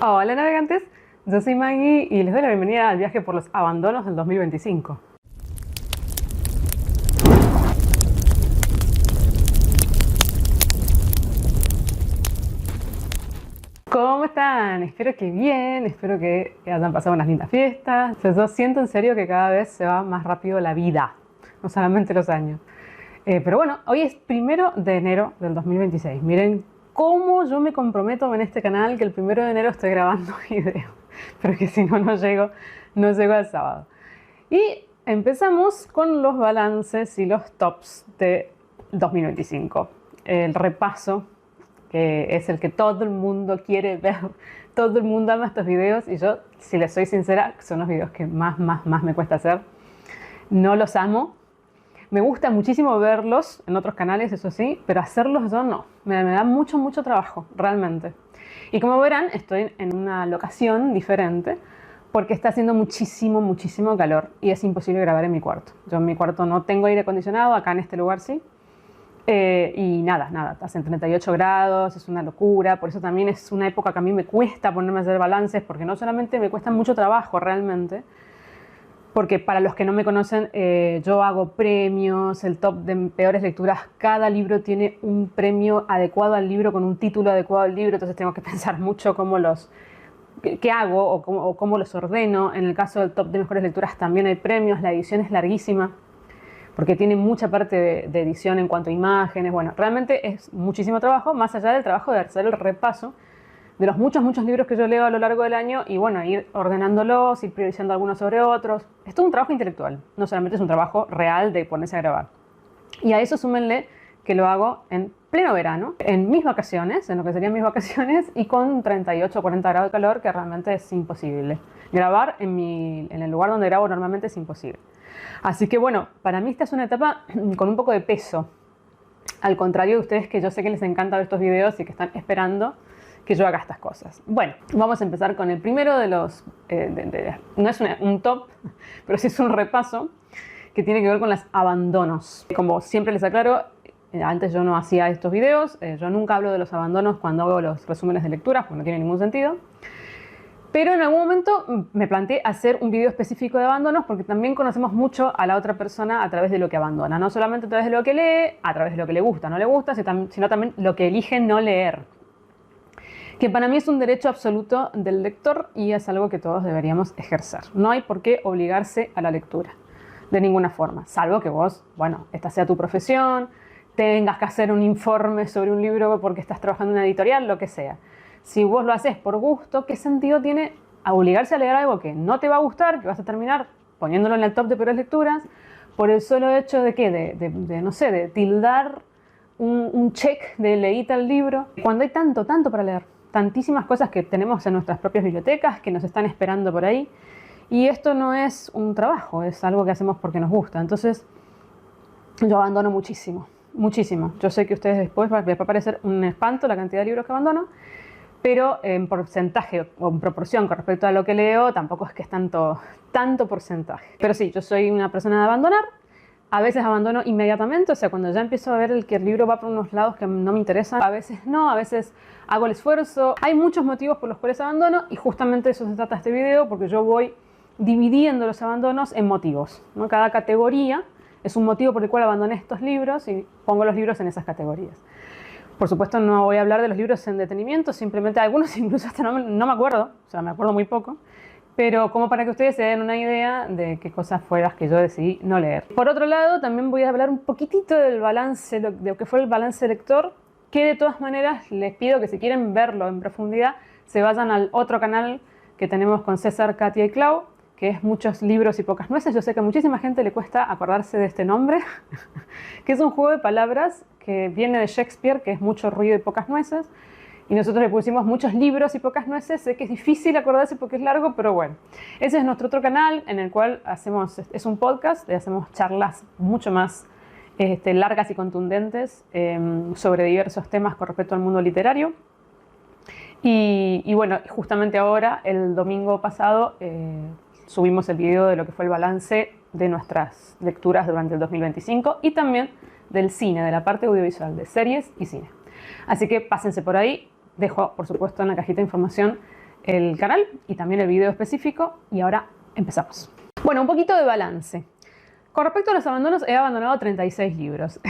Hola navegantes, yo soy Maggie y les doy la bienvenida al viaje por los abandonos del 2025. ¿Cómo están? Espero que bien, espero que hayan pasado unas lindas fiestas. Yo siento en serio que cada vez se va más rápido la vida, no solamente los años. Pero bueno, hoy es 1 de enero del 2026. Miren cómo yo me comprometo en este canal que el 1 de enero estoy grabando video. Pero que si no, no llego al sábado. Y empezamos con los balances y los tops de 2025. El repaso, que es el que todo el mundo quiere ver. Todo el mundo ama estos videos y yo, si les soy sincera, son los videos que más me cuesta hacer. No los amo. Me gusta muchísimo verlos en otros canales, eso sí, pero hacerlos yo no. Me da mucho trabajo, realmente. Y como verán, estoy en una locación diferente porque está haciendo muchísimo calor y es imposible grabar en mi cuarto. Yo en mi cuarto no tengo aire acondicionado, acá en este lugar sí. Y nada, hacen 38 grados, es una locura. Por eso también es una época que a mí me cuesta ponerme a hacer balances, porque no solamente me cuesta mucho trabajo realmente, porque para los que no me conocen, yo hago premios, el top de peores lecturas. Cada libro tiene un premio adecuado al libro, con un título adecuado al libro, entonces tengo que pensar mucho qué hago o cómo los ordeno. En el caso del top de mejores lecturas también hay premios, la edición es larguísima, porque tiene mucha parte de edición en cuanto a imágenes. Bueno, realmente es muchísimo trabajo, más allá del trabajo de hacer el repaso de los muchos libros que yo leo a lo largo del año y bueno, ir ordenándolos, ir priorizando algunos sobre otros. Es todo un trabajo intelectual, no solamente es un trabajo real de ponerse a grabar. Y a eso súmenle que lo hago en pleno verano, en mis vacaciones, en lo que serían mis vacaciones, y con 38 o 40 grados de calor, que realmente es imposible. Grabar en el lugar donde grabo normalmente es imposible. Así que bueno, para mí esta es una etapa con un poco de peso. Al contrario de ustedes, que yo sé que les encanta ver estos videos y que están esperando que yo haga estas cosas. Bueno, vamos a empezar con el primero de los... no es un top, pero sí es un repaso que tiene que ver con los abandonos. Como siempre les aclaro, antes yo no hacía estos videos, yo nunca hablo de los abandonos cuando hago los resúmenes de lecturas, porque no tiene ningún sentido. Pero en algún momento me planteé hacer un video específico de abandonos, porque también conocemos mucho a la otra persona a través de lo que abandona. No solamente a través de lo que lee, a través de lo que le gusta, no le gusta, sino también lo que elige no leer. Que para mí es un derecho absoluto del lector y es algo que todos deberíamos ejercer. No hay por qué obligarse a la lectura, de ninguna forma, salvo que vos, bueno, esta sea tu profesión, tengas que hacer un informe sobre un libro porque estás trabajando en una editorial, lo que sea. Si vos lo haces por gusto, ¿qué sentido tiene obligarse a leer algo que no te va a gustar, que vas a terminar poniéndolo en el top de peores lecturas, por el solo hecho de ¿qué? No sé, de tildar un check de leí tal libro, cuando hay tanto para leer? Tantísimas cosas que tenemos en nuestras propias bibliotecas que nos están esperando por ahí, y esto no es un trabajo, es algo que hacemos porque nos gusta. Entonces yo abandono muchísimo. Yo sé que a ustedes después les va a parecer un espanto la cantidad de libros que abandono, pero en porcentaje o en proporción con respecto a lo que leo tampoco es que es tanto porcentaje. Pero sí, yo soy una persona de abandonar. A veces abandono inmediatamente, o sea, cuando ya empiezo a ver que el libro va por unos lados que no me interesan. A veces no, a veces hago el esfuerzo. Hay muchos motivos por los cuales abandono y justamente de eso se trata este video, porque yo voy dividiendo los abandonos en motivos, ¿no? Cada categoría es un motivo por el cual abandoné estos libros y pongo los libros en esas categorías. Por supuesto no voy a hablar de los libros en detenimiento, simplemente algunos incluso hasta no me acuerdo, o sea, me acuerdo muy poco. Pero como para que ustedes se den una idea de qué cosas fueron las que yo decidí no leer. Por otro lado, también voy a hablar un poquitito del balance, de lo que fue el balance lector, que de todas maneras les pido que si quieren verlo en profundidad, se vayan al otro canal que tenemos con César, Katia y Clau, que es Muchos libros y pocas nueces. Yo sé que a muchísima gente le cuesta acordarse de este nombre, que es un juego de palabras que viene de Shakespeare, que es mucho ruido y pocas nueces. Y nosotros le pusimos muchos libros y pocas nueces. Sé que es difícil acordarse porque es largo, pero bueno. Ese es nuestro otro canal en el cual es un podcast, y hacemos charlas mucho más largas y contundentes sobre diversos temas con respecto al mundo literario. Y bueno, justamente ahora, el domingo pasado, subimos el video de lo que fue el balance de nuestras lecturas durante el 2025 y también del cine, de la parte audiovisual, de series y cine. Así que pásense por ahí. Dejo, por supuesto, en la cajita de información el canal y también el video específico. Y ahora empezamos. Bueno, un poquito de balance. Con respecto a los abandonos, he abandonado 36 libros.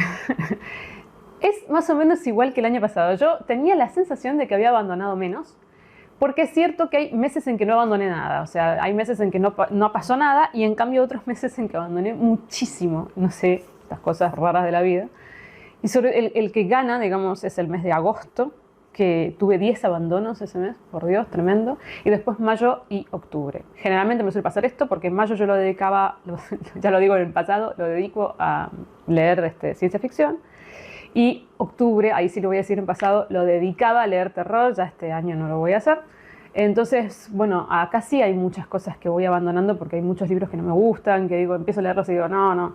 Es más o menos igual que el año pasado. Yo tenía la sensación de que había abandonado menos, porque es cierto que hay meses en que no abandoné nada. O sea, hay meses en que no pasó nada y en cambio otros meses en que abandoné muchísimo. No sé, estas cosas raras de la vida. Y sobre el que gana, digamos, es el mes de agosto, que tuve 10 abandonos ese mes, por Dios, tremendo. Y después mayo y octubre. Generalmente me suele pasar esto porque en mayo yo lo dedicaba, ya lo digo en el pasado, lo dedico a leer ciencia ficción. Y octubre, ahí sí lo voy a decir en pasado, lo dedicaba a leer terror, ya este año no lo voy a hacer. Entonces, bueno, acá sí hay muchas cosas que voy abandonando porque hay muchos libros que no me gustan, que digo, empiezo a leerlos y digo, no.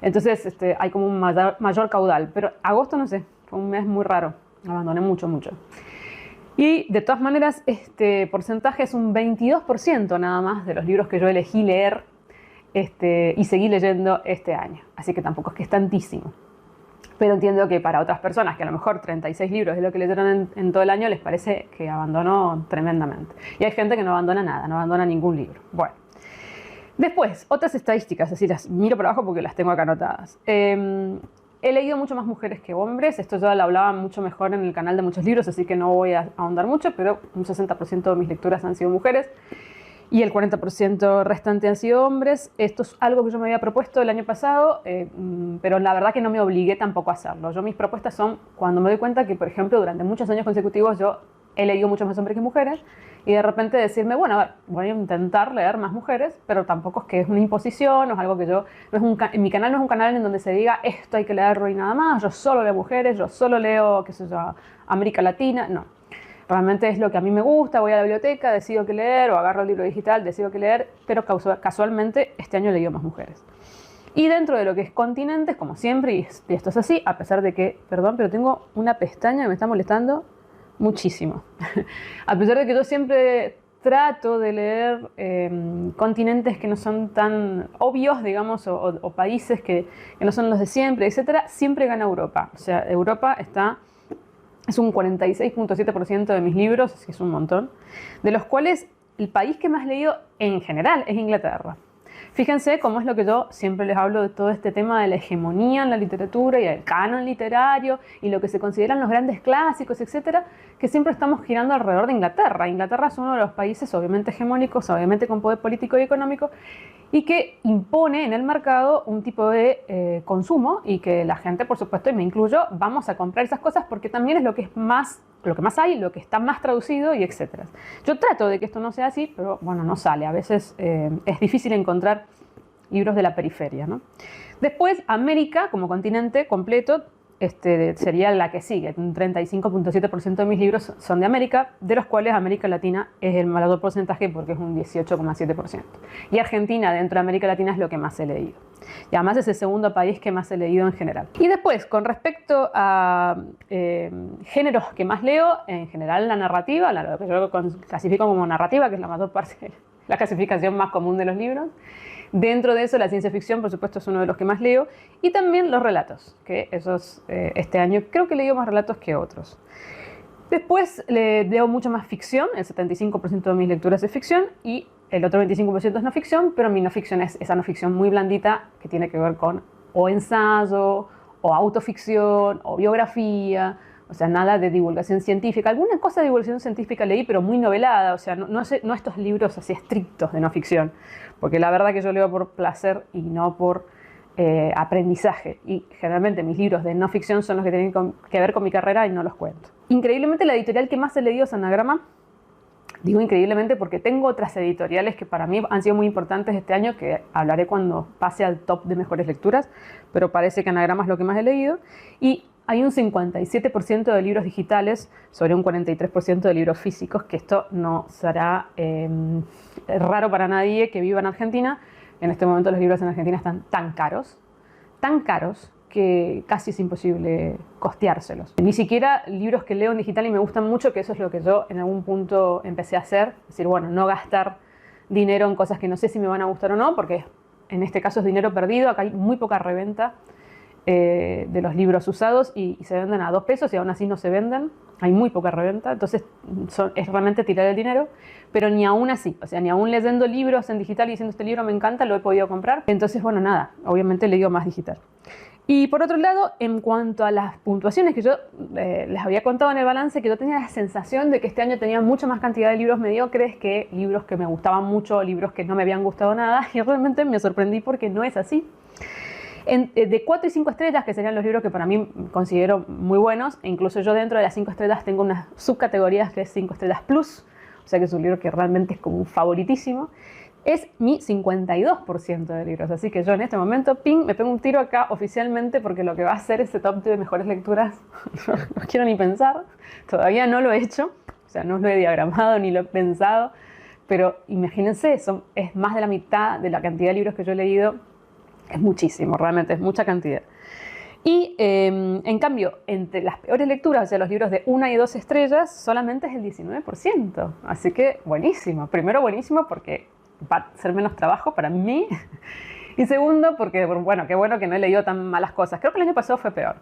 Entonces hay como un mayor caudal. Pero agosto, no sé, fue un mes muy raro, abandoné mucho. Y de todas maneras, este porcentaje es un 22% nada más de los libros que yo elegí leer y seguí leyendo este año. Así que tampoco es que es tantísimo. Pero entiendo que para otras personas, que a lo mejor 36 libros es lo que leyeron en todo el año, les parece que abandonó tremendamente. Y hay gente que no abandona nada, no abandona ningún libro. Bueno, después, otras estadísticas, así las miro por abajo porque las tengo acá anotadas. He leído mucho más mujeres que hombres, esto ya lo hablaba mucho mejor en el canal de Muchos Libros, así que no voy a ahondar mucho, pero un 60% de mis lecturas han sido mujeres. Y el 40% restante han sido hombres. Esto es algo que yo me había propuesto el año pasado, pero la verdad que no me obligué tampoco a hacerlo. Mis propuestas son cuando me doy cuenta que, por ejemplo, durante muchos años consecutivos yo he leído muchos más hombres que mujeres y de repente decirme, bueno, a ver, voy a intentar leer más mujeres, pero tampoco es que es una imposición o es algo que yo... en mi canal no es un canal en donde se diga esto hay que leerlo y nada más, yo solo leo mujeres, yo solo leo, qué sé yo, América Latina, no. Realmente es lo que a mí me gusta, voy a la biblioteca, decido qué leer, o agarro el libro digital, decido qué leer, pero casualmente este año he leído más mujeres. Y dentro de lo que es continentes, como siempre, y esto es así, a pesar de que, perdón, pero tengo una pestaña que me está molestando muchísimo. A pesar de que yo siempre trato de leer continentes que no son tan obvios, digamos, o países que no son los de siempre, etcétera, siempre gana Europa. O sea, Europa es un 46.7% de mis libros, así que es un montón, de los cuales el país que más he leído en general es Inglaterra. Fíjense cómo es lo que yo siempre les hablo de todo este tema de la hegemonía en la literatura y el canon literario y lo que se consideran los grandes clásicos, etcétera, que siempre estamos girando alrededor de Inglaterra. Inglaterra es uno de los países obviamente hegemónicos, obviamente con poder político y económico, y que impone en el mercado un tipo de consumo y que la gente, por supuesto, y me incluyo, vamos a comprar esas cosas porque también es lo que más hay, lo que está más traducido y etcétera. Yo trato de que esto no sea así, pero bueno, no sale. A veces es difícil encontrar libros de la periferia, ¿no? Después, América como continente completo sería la que sigue. Un 35.7% de mis libros son de América, de los cuales América Latina es el mayor porcentaje porque es un 18,7%. Y Argentina dentro de América Latina es lo que más he leído. Y además es el segundo país que más he leído en general. Y después, con respecto a géneros que más leo, en general la narrativa, lo que yo clasifico como narrativa, que es la mayor parte, la clasificación más común de los libros. Dentro de eso, la ciencia ficción, por supuesto, es uno de los que más leo. Y también los relatos, que esos este año creo que he leído más relatos que otros. Después leo mucho más ficción, el 75% de mis lecturas es ficción y el otro 25% es no ficción, pero mi no ficción es esa no ficción muy blandita que tiene que ver con o ensayo, o autoficción, o biografía, o sea, nada de divulgación científica. Alguna cosa de divulgación científica leí, pero muy novelada, o sea, no estos libros así estrictos de no ficción, porque la verdad que yo leo por placer y no por aprendizaje, y generalmente mis libros de no ficción son los que tienen que ver con mi carrera y no los cuento. Increíblemente la editorial que más he leído es Anagrama. Digo increíblemente porque tengo otras editoriales que para mí han sido muy importantes este año, que hablaré cuando pase al top de mejores lecturas, pero parece que Anagrama es lo que más he leído. Y hay un 57% de libros digitales sobre un 43% de libros físicos, que esto no será raro para nadie que viva en Argentina. En este momento los libros en Argentina están tan caros, que casi es imposible costeárselos. Ni siquiera libros que leo en digital y me gustan mucho, que eso es lo que yo en algún punto empecé a hacer. Es decir, bueno, no gastar dinero en cosas que no sé si me van a gustar o no, porque en este caso es dinero perdido. Acá hay muy poca reventa de los libros usados y se venden a 2 pesos y aún así no se venden. Hay muy poca reventa, entonces es realmente tirar el dinero, pero ni aún así, o sea, ni aún leyendo libros en digital y diciendo este libro me encanta, lo he podido comprar. Entonces, bueno, nada, obviamente he leído más digital. Y por otro lado, en cuanto a las puntuaciones que yo les había contado en el balance, que yo tenía la sensación de que este año tenía mucha más cantidad de libros mediocres que libros que me gustaban mucho, libros que no me habían gustado nada, y realmente me sorprendí porque no es así. De 4 y 5 estrellas, que serían los libros que para mí considero muy buenos, e incluso yo dentro de las 5 estrellas tengo unas subcategorías que es 5 estrellas plus, o sea que es un libro que realmente es como un favoritísimo, es mi 52% de libros. Así que yo en este momento, ping, me pego un tiro acá oficialmente porque lo que va a hacer ese top de mejores lecturas no quiero ni pensar, todavía no lo he hecho, o sea, no lo he diagramado ni lo he pensado, pero imagínense, eso es más de la mitad de la cantidad de libros que yo he leído. Es muchísimo, realmente es mucha cantidad. Y en cambio, entre las peores lecturas, o sea, los libros de 1 y 2 estrellas, solamente es el 19%. Así que buenísimo. Primero buenísimo porque va a ser menos trabajo para mí. Y segundo porque, bueno, qué bueno que no he leído tan malas cosas. Creo que el año pasado fue peor.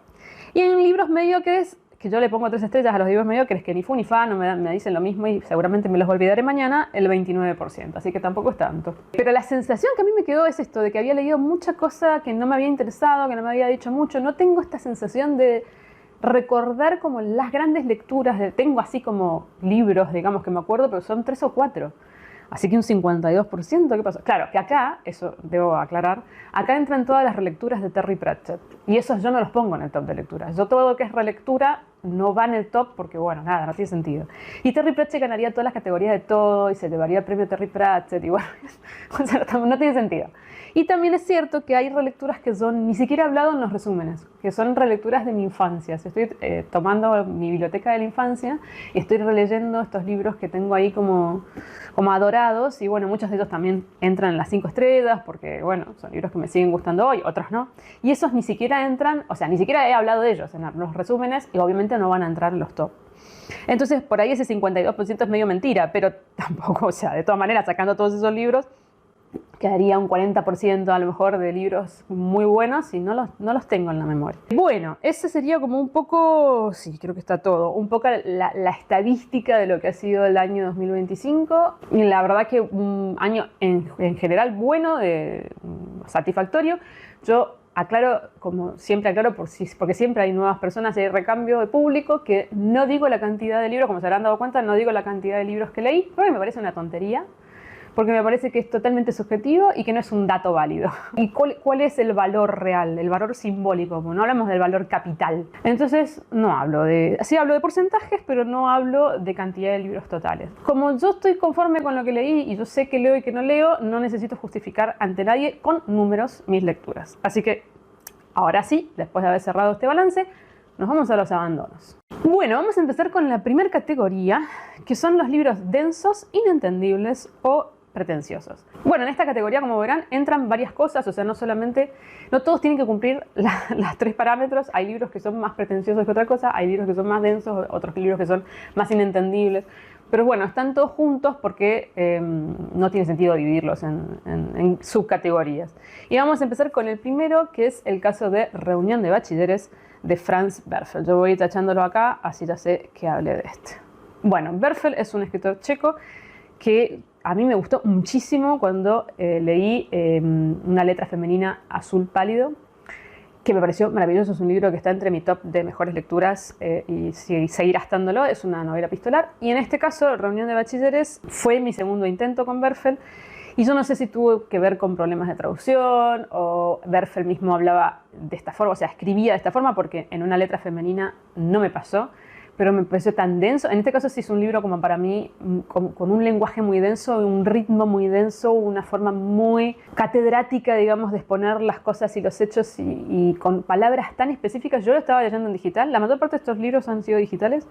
Y en libros mediocres, que yo le pongo 3 estrellas a los libros mediocres, que ni fu ni fa, no me dicen lo mismo y seguramente me los olvidaré mañana, el 29%, así que tampoco es tanto. Pero la sensación que a mí me quedó es esto, de que había leído mucha cosa que no me había interesado, que no me había dicho mucho. No tengo esta sensación de recordar como las grandes lecturas, tengo así como libros, digamos, que me acuerdo, pero son 3 o 4. Así que un 52%, ¿qué pasó? Claro, que acá, eso debo aclarar, acá entran todas las relecturas de Terry Pratchett. Y esos yo no los pongo en el top de lecturas. Yo todo lo que es relectura no va en el top porque, bueno, nada, no tiene sentido. Y Terry Pratchett ganaría todas las categorías de todo y se llevaría el premio Terry Pratchett y bueno, o sea, no tiene sentido. Y también es cierto que hay relecturas que son, ni siquiera hablado en los resúmenes, que son relecturas de mi infancia. Estoy tomando mi biblioteca de la infancia y estoy releyendo estos libros que tengo ahí como adorados, y bueno, muchos de ellos también entran en las 5 estrellas porque, bueno, son libros que me siguen gustando hoy, otros no. Y esos ni siquiera entran, o sea, ni siquiera he hablado de ellos en los resúmenes y obviamente no van a entrar en los top. Entonces, por ahí ese 52% es medio mentira, pero tampoco, o sea, de todas maneras, sacando todos esos libros, quedaría un 40% a lo mejor de libros muy buenos y no los tengo en la memoria. Bueno, ese sería como un poco, sí, creo que está todo, un poco la estadística de lo que ha sido el año 2025. Y la verdad que un año en general bueno, satisfactorio. Yo aclaro, como siempre aclaro, porque siempre hay nuevas personas y hay recambio de público, que no digo la cantidad de libros, como se habrán dado cuenta, no digo la cantidad de libros que leí, porque me parece una tontería. Porque me parece que es totalmente subjetivo y que no es un dato válido. ¿Y cuál es el valor real, el valor simbólico? Como no hablamos del valor capital. Entonces no hablo sí hablo de porcentajes, pero no hablo de cantidad de libros totales. Como yo estoy conforme con lo que leí y yo sé que leo y que no leo, no necesito justificar ante nadie con números mis lecturas. Así que ahora sí, después de haber cerrado este balance, nos vamos a los abandonos. Bueno, vamos a empezar con la primera categoría, que son los libros densos, inentendibles o pretenciosos. Bueno, en esta categoría, como verán, entran varias cosas, o sea, no todos tienen que cumplir las 3 parámetros. Hay libros que son más pretenciosos que otra cosa, hay libros que son más densos, otros libros que son más inentendibles, pero bueno, están todos juntos porque no tiene sentido dividirlos en subcategorías. Y vamos a empezar con el primero, que es el caso de Reunión de Bachilleres de Franz Werfel. Yo voy tachándolo acá, así ya sé que hable de este. Bueno, Werfel es un escritor checo que a mí me gustó muchísimo cuando leí Una letra femenina azul pálido, que me pareció maravilloso. Es un libro que está entre mi top de mejores lecturas y seguirá estándolo. Es una novela epistolar. Y en este caso, Reunión de Bachilleres fue mi segundo intento con Werfel. Y yo no sé si tuvo que ver con problemas de traducción o Werfel mismo hablaba de esta forma, o sea, escribía de esta forma, porque en Una letra femenina no me pasó. Pero me pareció tan denso. En este caso sí es un libro como para mí, con un lenguaje muy denso, un ritmo muy denso, una forma muy catedrática, digamos, de exponer las cosas y los hechos y con palabras tan específicas. Yo lo estaba leyendo en digital. La mayor parte de estos libros han sido digitales.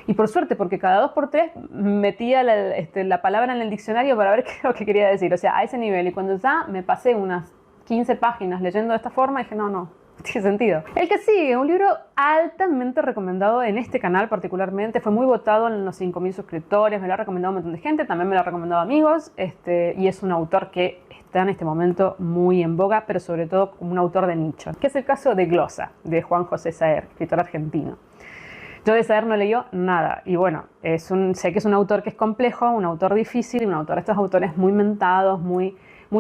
Y por suerte, porque cada 2x3 metía la palabra en el diccionario para ver qué es lo que quería decir. O sea, a ese nivel. Y cuando ya me pasé unas 15 páginas leyendo de esta forma, dije, no, tiene sentido. El que sigue, un libro altamente recomendado en este canal particularmente, fue muy votado en los 5.000 suscriptores, me lo ha recomendado un montón de gente, también me lo ha recomendado amigos, y es un autor que está en este momento muy en boga, pero sobre todo como un autor de nicho, que es el caso de Glosa, de Juan José Saer, escritor argentino. Yo de Saer no leí nada, y bueno, sé que es un autor que es complejo, un autor difícil, un autor, estos autores muy mentados, muy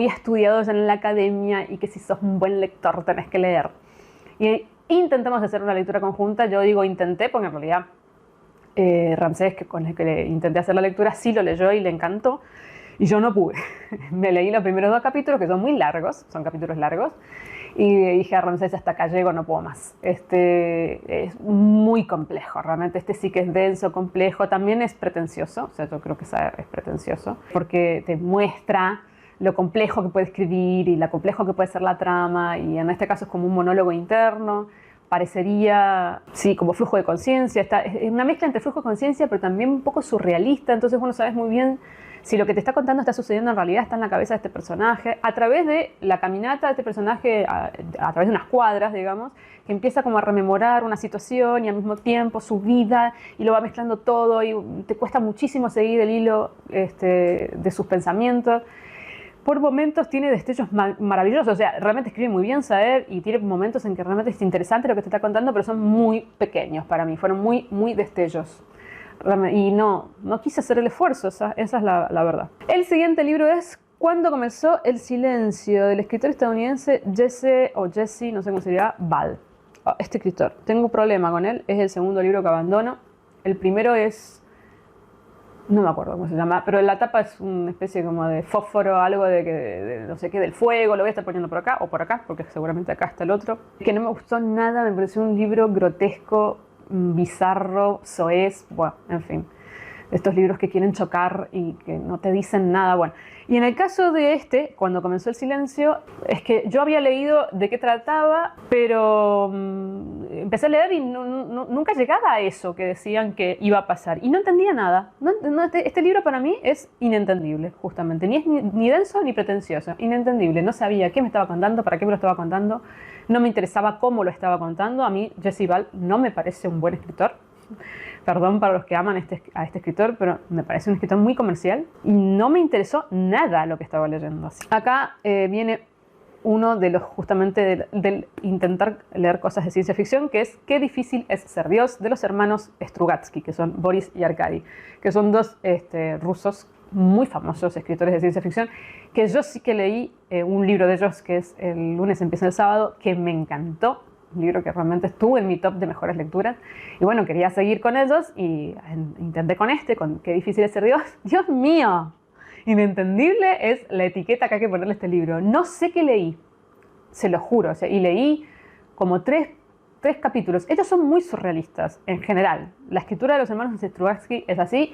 estudiados en la academia, y que si sos un buen lector tenés que leer. Y intentamos hacer una lectura conjunta, yo digo intenté, porque en realidad Ramsés, con el que le intenté hacer la lectura, sí lo leyó y le encantó, y yo no pude. Me leí los primeros 2 capítulos, que son muy largos, son capítulos largos, y dije a Ramsés, hasta acá llego, no puedo más. Es muy complejo, realmente sí que es denso, complejo, también es pretencioso, o sea, yo creo que es pretencioso, porque te muestra lo complejo que puede escribir y lo complejo que puede ser la trama, y en este caso es como un monólogo interno, parecería, sí, como flujo de conciencia, es una mezcla entre flujo de conciencia, pero también un poco surrealista, entonces vos no sabes muy bien si lo que te está contando está sucediendo en realidad, está en la cabeza de este personaje, a través de la caminata de este personaje, a través de unas cuadras, digamos, que empieza como a rememorar una situación y al mismo tiempo su vida, y lo va mezclando todo, y te cuesta muchísimo seguir el hilo de sus pensamientos. Por momentos tiene destellos maravillosos, o sea, realmente escribe muy bien Saer, y tiene momentos en que realmente es interesante lo que te está contando, pero son muy pequeños para mí, fueron muy destellos. Y no quise hacer el esfuerzo, esa es la verdad. El siguiente libro es Cuando comenzó el silencio, del escritor estadounidense Jesse, no sé cómo se dirá, Ball. Este escritor, tengo un problema con él, es el segundo libro que abandono. El primero es, no me acuerdo cómo se llama, pero la tapa es una especie como de fósforo, algo de no sé qué, del fuego, lo voy a estar poniendo por acá o por acá, porque seguramente acá está el otro. Que no me gustó nada, me pareció un libro grotesco, bizarro, soez, bueno, en fin, estos libros que quieren chocar y que no te dicen nada. Bueno, y en el caso de Cuando comenzó el silencio, es que yo había leído de qué trataba, pero empecé a leer y nunca llegaba a eso que decían que iba a pasar, y no entendía nada. Este libro para mí es inentendible, justamente, ni es ni denso ni pretencioso, inentendible. No sabía qué me estaba contando, para qué me lo estaba contando, no me interesaba cómo lo estaba contando. A mí Jesse Ball no me parece un buen escritor. Perdón para los que aman a este escritor, pero me parece un escritor muy comercial y no me interesó nada lo que estaba leyendo. Acá viene uno de los, justamente, del intentar leer cosas de ciencia ficción, que es Qué difícil es ser Dios, de los hermanos Strugatsky, que son Boris y Arkady, que son 2 rusos muy famosos escritores de ciencia ficción, que yo sí que leí un libro de ellos, que es El lunes empieza el sábado, que me encantó. Un libro que realmente estuvo en mi top de mejores lecturas. Y bueno, quería seguir con ellos y intenté con Qué difícil es ser Dios. ¡Dios mío! Inentendible es la etiqueta que hay que ponerle a este libro. No sé qué leí, se lo juro. O sea, y leí como tres capítulos. Ellos son muy surrealistas en general. La escritura de los hermanos Strugatsky es así.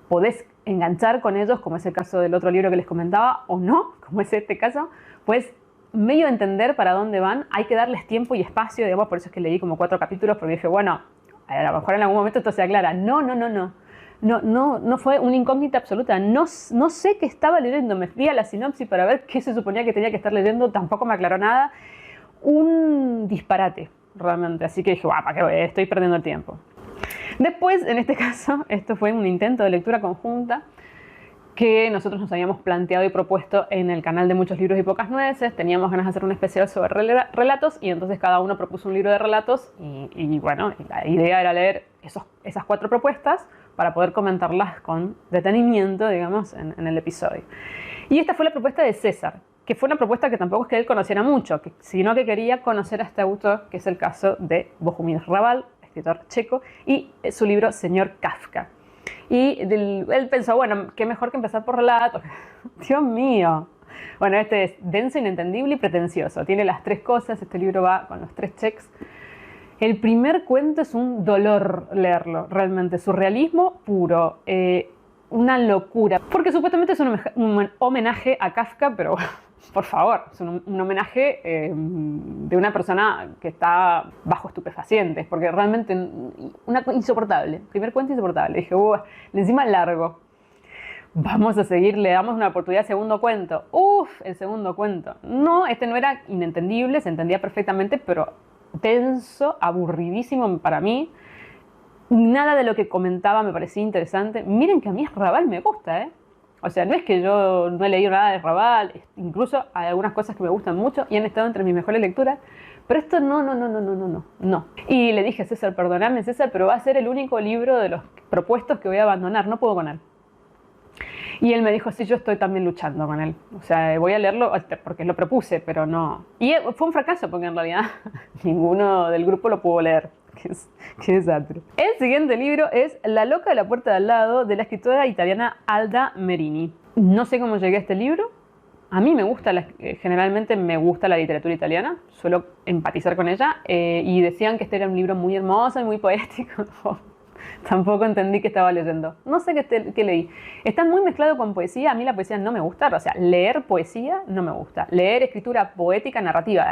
Podés enganchar con ellos, como es el caso del otro libro que les comentaba, o no, como es este caso. Pues medio entender para dónde van, hay que darles tiempo y espacio, digamos, por eso es que leí como 4 capítulos, porque dije, bueno, a lo mejor en algún momento esto se aclara. No fue una incógnita absoluta, no sé qué estaba leyendo, me fui a la sinopsis para ver qué se suponía que tenía que estar leyendo, tampoco me aclaró nada, un disparate, realmente, así que dije, ¿para qué voy? Estoy perdiendo el tiempo. Después, en este caso, esto fue un intento de lectura conjunta, que nosotros nos habíamos planteado y propuesto en el canal de Muchos Libros y Pocas Nueces. Teníamos ganas de hacer un especial sobre relatos, y entonces cada uno propuso un libro de relatos, y bueno, la idea era leer esas 4 propuestas para poder comentarlas con detenimiento, digamos, en el episodio. Y esta fue la propuesta de César, que fue una propuesta que tampoco es que él conociera mucho, sino que quería conocer a este autor, que es el caso de Bohumil Hrabal, escritor checo, y su libro Señor Kafka. Y él pensó, bueno, qué mejor que empezar por relatos. Dios mío. Bueno, este es denso, inentendible y pretencioso. Tiene las 3 cosas, este libro va con los 3 checks. El primer cuento es un dolor leerlo, realmente. Surrealismo puro, una locura. Porque supuestamente es un homenaje a Kafka, pero por favor, es un homenaje de una persona que está bajo estupefacientes, porque realmente insoportable. Primer cuento insoportable. Dije, encima largo. Vamos a seguir, le damos una oportunidad al segundo cuento. El segundo cuento. No, este no era inentendible, se entendía perfectamente, pero denso, aburridísimo para mí. Nada de lo que comentaba me parecía interesante. Miren que a mí Raval me gusta, ¿eh? O sea, no es que yo no he leído nada de Raval, incluso hay algunas cosas que me gustan mucho y han estado entre mis mejores lecturas, pero esto no. Y le dije a César, perdóname César, pero va a ser el único libro de los propuestos que voy a abandonar, no puedo con él. Y él me dijo, sí, yo estoy también luchando con él. O sea, voy a leerlo porque lo propuse, pero no. Y fue un fracaso porque en realidad ninguno del grupo lo pudo leer. Qué desastre. El siguiente libro es La loca de la puerta de al lado, de la escritora italiana Alda Merini. No sé cómo llegué a este libro. A mí me gusta, generalmente me gusta la literatura italiana, suelo empatizar con ella, y decían que este era un libro muy hermoso y muy poético. Tampoco entendí qué estaba leyendo. No sé qué leí. Está muy mezclado con poesía. A mí la poesía no me gusta. O sea, leer poesía no me gusta. Leer escritura poética, narrativa,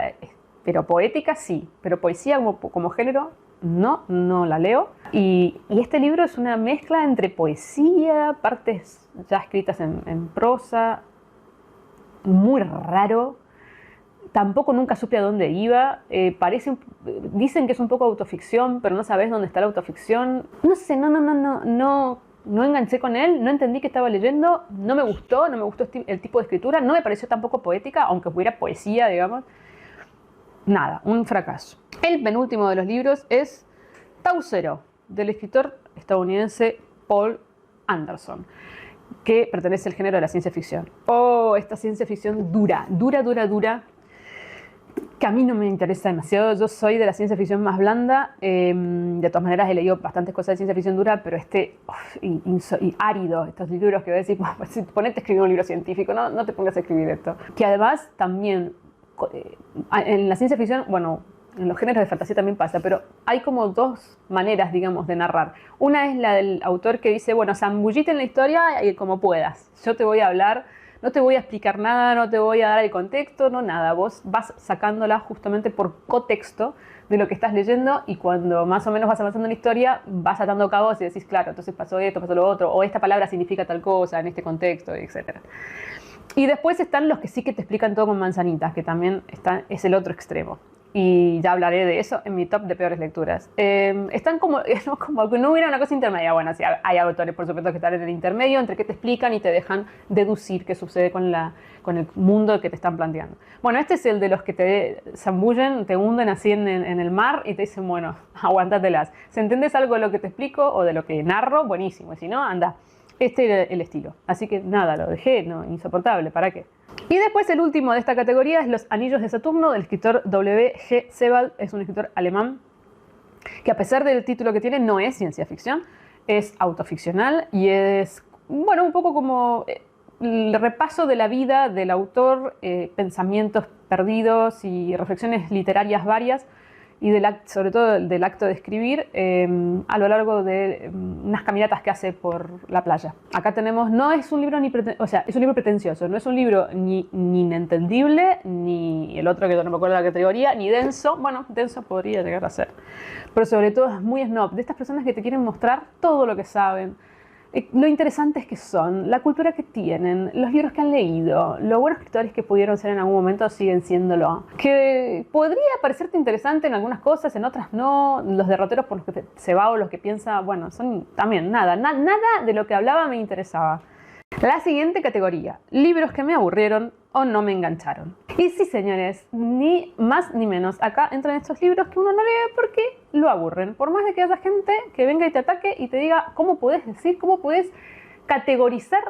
pero poética sí. Pero poesía como género no la leo. Y este libro es una mezcla entre poesía, partes ya escritas en prosa, muy raro. Tampoco nunca supe a dónde iba. Dicen que es un poco autoficción, pero no sabes dónde está la autoficción. No sé, no enganché con él, no entendí qué estaba leyendo, no me gustó el tipo de escritura, no me pareció tampoco poética, aunque fuera poesía, digamos. Nada, un fracaso. El penúltimo de los libros es Tau Cero, del escritor estadounidense Paul Anderson, que pertenece al género de la ciencia ficción. Oh, esta ciencia ficción dura, que a mí no me interesa demasiado. Yo soy de la ciencia ficción más blanda. De todas maneras he leído bastantes cosas de ciencia ficción dura, pero y árido, estos libros que voy a decir, ponete a escribir un libro científico, no te pongas a escribir esto. Que además también, en la ciencia ficción, bueno, en los géneros de fantasía también pasa, pero hay como dos maneras, digamos, de narrar. Una es la del autor que dice, bueno, zambullite en la historia y como puedas. Yo te voy a hablar, no te voy a explicar nada, no te voy a dar el contexto, no nada. Vos vas sacándola justamente por contexto de lo que estás leyendo y cuando más o menos vas avanzando en la historia, vas atando cabos y decís, claro, entonces pasó esto, pasó lo otro, o esta palabra significa tal cosa en este contexto, etc. Y después están los que sí que te explican todo con manzanitas, que también es el otro extremo. Y ya hablaré de eso en mi top de peores lecturas. Están como que no hubiera una cosa intermedia. Bueno, sí, hay autores, por supuesto, que están en el intermedio, entre que te explican y te dejan deducir qué sucede con el mundo que te están planteando. Bueno, este es el de los que te zambullen, te hunden así en el mar y te dicen, bueno, aguántatelas. Si entiendes algo de lo que te explico o de lo que narro, buenísimo. Y si no, anda. Este era el estilo. Así que nada, lo dejé, insoportable, ¿para qué? Y después el último de esta categoría es Los Anillos de Saturno, del escritor W.G. Sebald. Es un escritor alemán que, a pesar del título que tiene, no es ciencia ficción, es autoficcional y es, bueno, un poco como el repaso de la vida del autor, pensamientos perdidos y reflexiones literarias varias, y sobre todo del acto de escribir a lo largo de unas caminatas que hace por la playa. Acá tenemos, no es un libro es un libro pretencioso, no es un libro ni inentendible, ni el otro que yo no me acuerdo de la categoría, ni denso. Bueno, denso podría llegar a ser, pero sobre todo es muy snob, de estas personas que te quieren mostrar todo lo que saben, lo interesantes que son, la cultura que tienen, los libros que han leído, los buenos escritores que pudieron ser en algún momento siguen siéndolo. Que podría parecerte interesante en algunas cosas, en otras no. Los derroteros por los que se va o los que piensa, bueno, son también nada de lo que hablaba me interesaba. La siguiente categoría, libros que me aburrieron o no me engancharon. Y sí, señores, ni más ni menos. Acá entran estos libros que uno no lee porque lo aburren. Por más de que haya gente que venga y te ataque y te diga cómo puedes categorizar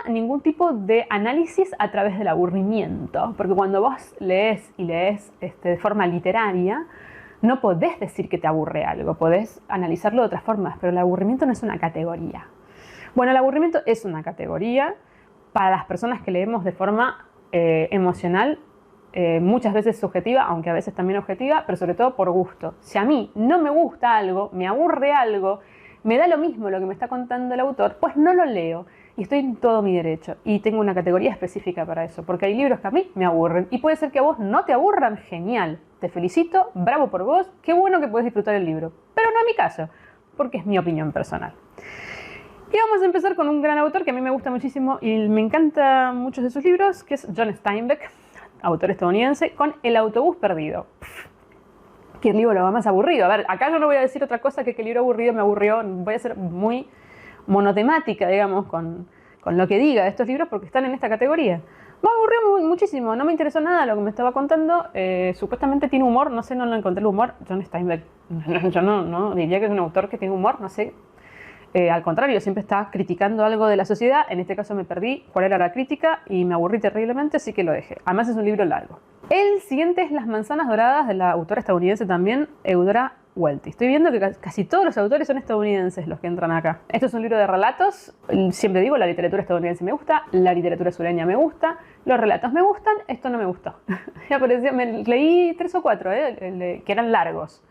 ningún tipo de análisis a través del aburrimiento. Porque cuando vos lees de forma literaria, no podés decir que te aburre algo, podés analizarlo de otras formas, pero el aburrimiento no es una categoría. Bueno, el aburrimiento es una categoría para las personas que leemos de forma emocional, muchas veces subjetiva, aunque a veces también objetiva, pero sobre todo por gusto. Si a mí no me gusta algo, me aburre algo, me da lo mismo lo que me está contando el autor, pues no lo leo y estoy en todo mi derecho. Y tengo una categoría específica para eso, porque hay libros que a mí me aburren y puede ser que a vos no te aburran, genial. Te felicito, bravo por vos, qué bueno que podés disfrutar el libro. Pero no es mi caso, porque es mi opinión personal. Y vamos a empezar con un gran autor que a mí me gusta muchísimo y me encanta muchos de sus libros, que es John Steinbeck, autor estadounidense, con El autobús perdido. que el libro más aburrido. A ver, acá yo no voy a decir otra cosa que el libro aburrido me aburrió. Voy a ser muy monotemática, digamos, con lo que diga de estos libros porque están en esta categoría. Me aburrió muchísimo, no me interesó nada lo que me estaba contando. Supuestamente tiene humor, no sé, no lo encontré el humor. John Steinbeck, yo no diría que es un autor que tiene humor, no sé. Al contrario, siempre está criticando algo de la sociedad. En este caso me perdí cuál era la crítica y me aburrí terriblemente, así que lo dejé. Además es un libro largo. El siguiente es Las manzanas doradas, de la autora estadounidense también, Eudora Welty. Estoy viendo que casi todos los autores son estadounidenses los que entran acá. Esto es un libro de relatos. Siempre digo, la literatura estadounidense me gusta, la literatura sureña me gusta, los relatos me gustan, esto no me gustó. Me leí 3 o 4, que eran largos.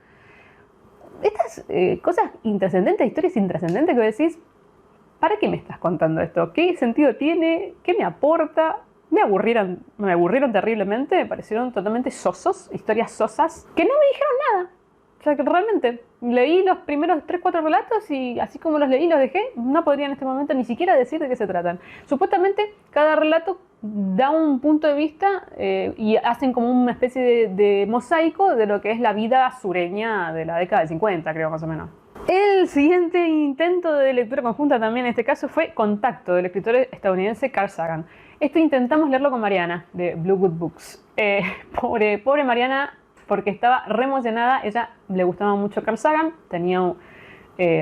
Estas cosas intrascendentes, historias intrascendentes que decís, ¿para qué me estás contando esto? ¿Qué sentido tiene? ¿Qué me aporta? Me aburrieron terriblemente, me parecieron totalmente sosos, historias sosas, que no me dijeron nada. O sea, que realmente leí los primeros 3 o 4 relatos y así como los leí, los dejé. No podría en este momento ni siquiera decir de qué se tratan. Supuestamente, cada relato da un punto de vista y hacen como una especie de mosaico de lo que es la vida sureña de la década del 50, creo, más o menos. El siguiente intento de lectura conjunta también en este caso fue Contacto, del escritor estadounidense Carl Sagan. Esto intentamos leerlo con Mariana, de Bluewood Books. Pobre Mariana, porque estaba re emocionada. Ella le gustaba mucho Carl Sagan,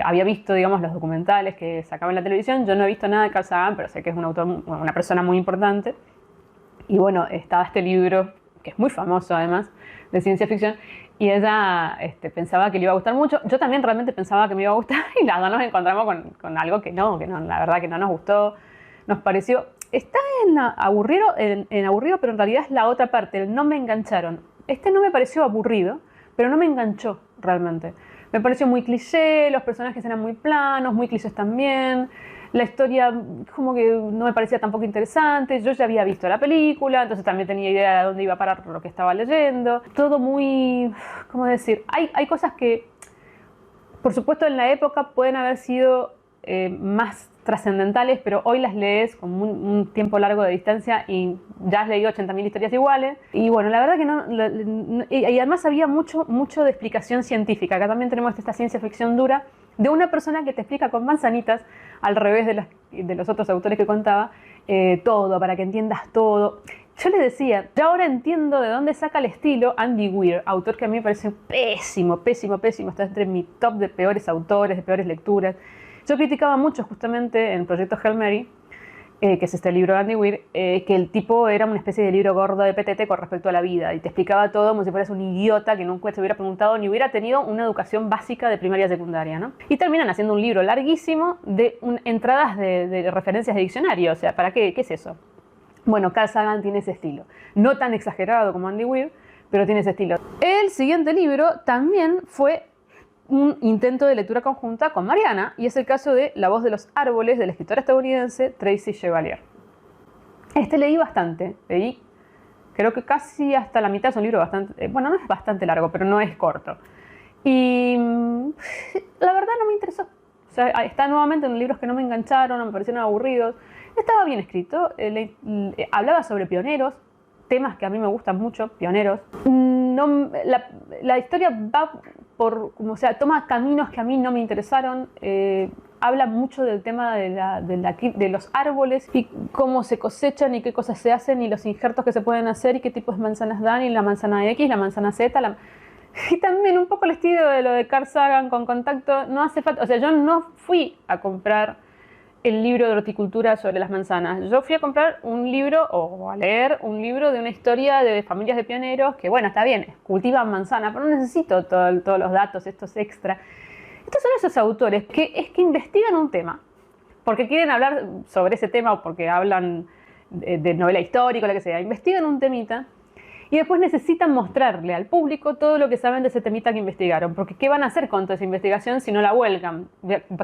había visto, digamos, los documentales que sacaba en la televisión. Yo no he visto nada de Carl Sagan, pero sé que es un autor, una persona muy importante. Y bueno, estaba este libro, que es muy famoso además, de ciencia ficción, y ella pensaba que le iba a gustar mucho. Yo también realmente pensaba que me iba a gustar, y las dos nos encontramos con algo que no, la verdad que no nos gustó. Nos pareció, está en aburrido, pero en realidad es la otra parte, el no me engancharon. No me pareció aburrido, pero no me enganchó realmente. Me pareció muy cliché, los personajes eran muy planos, muy clichés también. La historia como que no me parecía tampoco interesante. Yo ya había visto la película, entonces también tenía idea de dónde iba a parar lo que estaba leyendo. Todo muy, ¿cómo decir? Hay cosas que, por supuesto, en la época pueden haber sido más trascendentales, pero hoy las lees con un tiempo largo de distancia y ya has leído 80.000 historias iguales. Y bueno, la verdad que no, y además había mucho de explicación científica. Acá también tenemos esta ciencia ficción dura de una persona que te explica con manzanitas, al revés de los otros autores que contaba, todo, para que entiendas todo. Yo le decía, ya ahora entiendo de dónde saca el estilo Andy Weir, autor que a mí me parece pésimo, está entre mi top de peores autores, de peores lecturas. Yo criticaba mucho justamente en el proyecto Hail Mary, que es este libro de Andy Weir, que el tipo era una especie de libro gordo de PTT con respecto a la vida y te explicaba todo como si fueras un idiota que nunca se hubiera preguntado ni hubiera tenido una educación básica de primaria y secundaria, ¿no? Y terminan haciendo un libro larguísimo de entradas de referencias de diccionario. O sea, ¿para qué? ¿Qué es eso? Bueno, Carl Sagan tiene ese estilo. No tan exagerado como Andy Weir, pero tiene ese estilo. El siguiente libro también fue un intento de lectura conjunta con Mariana, y es el caso de La voz de los árboles, de la escritora estadounidense Tracy Chevalier. Leí bastante, creo que casi hasta la mitad. Es un libro bastante, bueno, no es bastante largo, pero no es corto. Y la verdad no me interesó. O sea, está nuevamente en libros que no me engancharon, no me parecieron aburridos. Estaba bien escrito, hablaba sobre pioneros, temas que a mí me gustan mucho, pioneros. No, la historia va o sea, toma caminos que a mí no me interesaron. Habla mucho del tema de los árboles y cómo se cosechan y qué cosas se hacen y los injertos que se pueden hacer y qué tipos de manzanas dan, y la manzana X, la manzana Z. Y también un poco el estilo de lo de Carl Sagan con Contacto. No hace falta, o sea, yo no fui a comprar el libro de horticultura sobre las manzanas. Yo fui a comprar un libro, o a leer un libro de una historia de familias de pioneros que, bueno, está bien, cultivan manzana, pero no necesito todos los datos, estos extra. Estos son esos autores que investigan un tema, porque quieren hablar sobre ese tema o porque hablan de novela histórica o lo que sea. Investigan un temita y después necesitan mostrarle al público todo lo que saben de ese temita que investigaron, porque ¿qué van a hacer con toda esa investigación si no la vuelcan?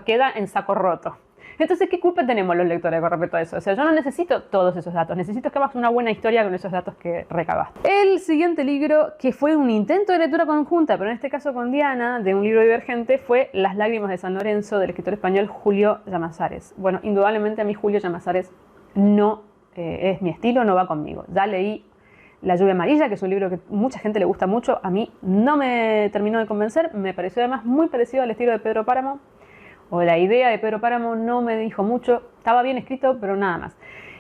Queda en saco roto. Entonces, ¿qué culpa tenemos los lectores con respecto a eso? O sea, yo no necesito todos esos datos, necesito que hagas una buena historia con esos datos que recabaste. El siguiente libro, que fue un intento de lectura conjunta, pero en este caso con Diana, de un libro divergente, fue Las lágrimas de San Lorenzo, del escritor español Julio Llamazares. Bueno, indudablemente a mí Julio Llamazares no es mi estilo, no va conmigo. Ya leí La lluvia amarilla, que es un libro que mucha gente le gusta mucho, a mí no me terminó de convencer, me pareció además muy parecido al estilo de Pedro Páramo, o la idea de Pedro Páramo no me dijo mucho, estaba bien escrito, pero nada más.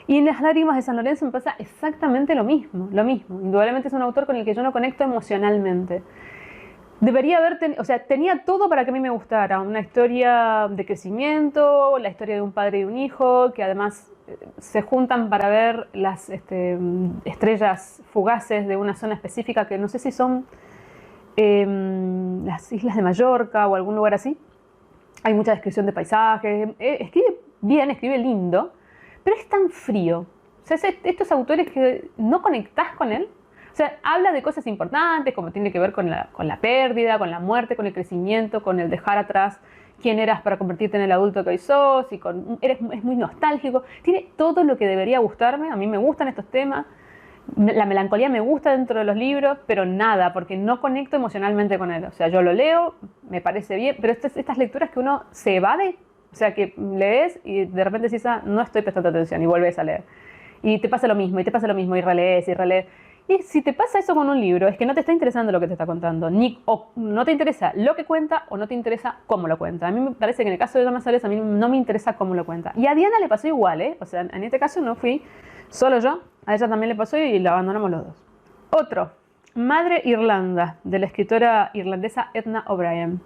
Y en Las lágrimas de San Lorenzo me pasa exactamente lo mismo, lo mismo. Indudablemente es un autor con el que yo no conecto emocionalmente. Debería haber o sea, tenía todo para que a mí me gustara. Una historia de crecimiento, la historia de un padre y un hijo, que además se juntan para ver las estrellas fugaces de una zona específica, que no sé si son las islas de Mallorca o algún lugar así. Hay mucha descripción de paisajes. Escribe bien, escribe lindo, pero es tan frío. O sea, estos autores que no conectás con él. O sea, habla de cosas importantes, como tiene que ver con la pérdida, con la muerte, con el crecimiento, con el dejar atrás quién eras para convertirte en el adulto que hoy sos, y es muy nostálgico. Tiene todo lo que debería gustarme. A mí me gustan estos temas. La melancolía me gusta dentro de los libros, pero nada, porque no conecto emocionalmente con él. O sea, yo lo leo, me parece bien, pero estas lecturas que uno se evade, o sea, que lees y de repente decís, no estoy prestando atención, y vuelves a leer. Y te pasa lo mismo, y te pasa lo mismo, y relees, y relees. Y si te pasa eso con un libro, es que no te está interesando lo que te está contando, o no te interesa lo que cuenta, o no te interesa cómo lo cuenta. A mí me parece que en el caso de Llama Sales, a mí no me interesa cómo lo cuenta. Y a Diana le pasó igual, ¿eh? O sea, en este caso no fui solo yo, a ella también le pasó y la abandonamos los dos. Otro, Madre Irlanda, de la escritora irlandesa Edna O'Brien.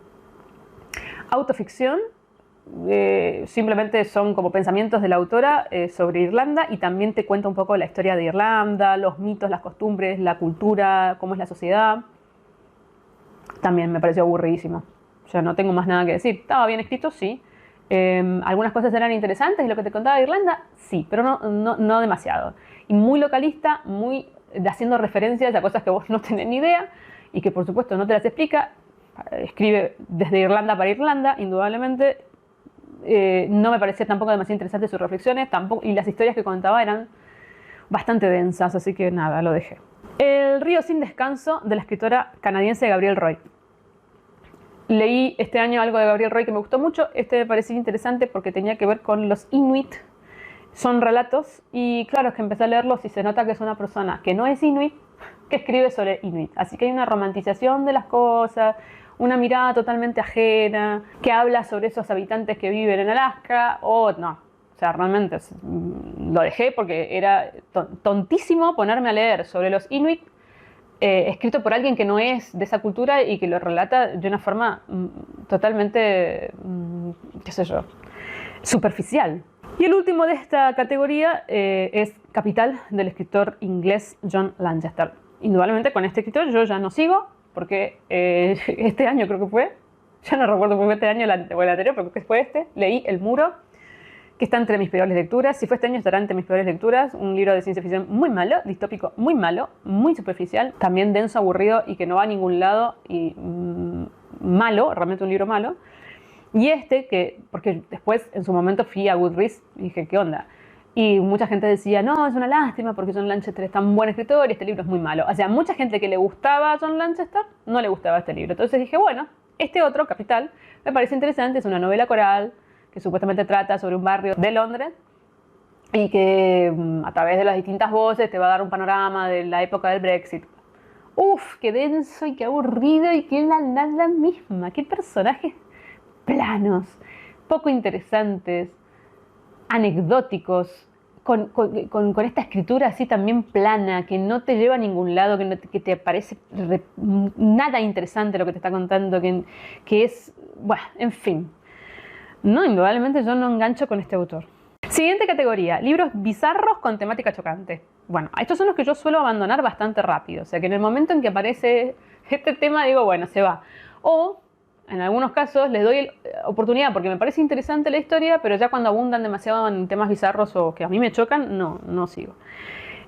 Autoficción. Simplemente son como pensamientos de la autora sobre Irlanda, y también te cuenta un poco la historia de Irlanda, los mitos, las costumbres, la cultura, cómo es la sociedad. También me pareció aburridísimo. Ya no tengo más nada que decir. Estaba bien escrito, sí. Algunas cosas eran interesantes, y lo que te contaba de Irlanda, sí, pero no demasiado. Y muy localista, muy haciendo referencias a cosas que vos no tenés ni idea y que por supuesto no te las explica. Escribe desde Irlanda para Irlanda, indudablemente. No me parecía tampoco demasiado interesante sus reflexiones, tampoco, y las historias que contaba eran bastante densas, así que nada, lo dejé. El río sin descanso, de la escritora canadiense Gabrielle Roy. Leí este año algo de Gabrielle Roy que me gustó mucho. Este me parecía interesante porque tenía que ver con los Inuit. Son relatos, y claro, es que empecé a leerlos y se nota que es una persona que no es Inuit, que escribe sobre Inuit. Así que hay una romantización de las cosas, una mirada totalmente ajena, que habla sobre esos habitantes que viven en Alaska, o no. O sea, realmente lo dejé porque era tontísimo ponerme a leer sobre los Inuit, escrito por alguien que no es de esa cultura y que lo relata de una forma totalmente, qué sé yo, superficial. Y el último de esta categoría es Capital, del escritor inglés John Lanchester. Indudablemente con este escritor yo ya no sigo, porque este año creo que fue, ya no recuerdo si fue este año o el anterior, pero creo que fue este, leí El Muro, que está entre mis peores lecturas. Si fue este año, estará entre mis peores lecturas. Un libro de ciencia ficción muy malo, distópico muy malo, muy superficial, también denso, aburrido y que no va a ningún lado, y malo, realmente un libro malo. Y porque después en su momento fui a Goodreads y dije, ¿qué onda? Y mucha gente decía, no, es una lástima porque John Lanchester es tan buen escritor y este libro es muy malo. O sea, mucha gente que le gustaba a John Lanchester no le gustaba este libro. Entonces dije, bueno, este otro, Capital, me parece interesante. Es una novela coral que supuestamente trata sobre un barrio de Londres y que a través de las distintas voces te va a dar un panorama de la época del Brexit. Uf, qué denso y qué aburrido y qué la misma. Qué personajes planos, poco interesantes, anecdóticos, con esta escritura así también plana, que no te lleva a ningún lado, que te parece nada interesante lo que te está contando, que es, bueno, en fin. No, indudablemente yo no engancho con este autor. Siguiente categoría, libros bizarros con temática chocante. Bueno, estos son los que yo suelo abandonar bastante rápido, o sea que en el momento en que aparece este tema digo, bueno, se va. O en algunos casos les doy oportunidad porque me parece interesante la historia, pero ya cuando abundan demasiado en temas bizarros o que a mí me chocan, no sigo.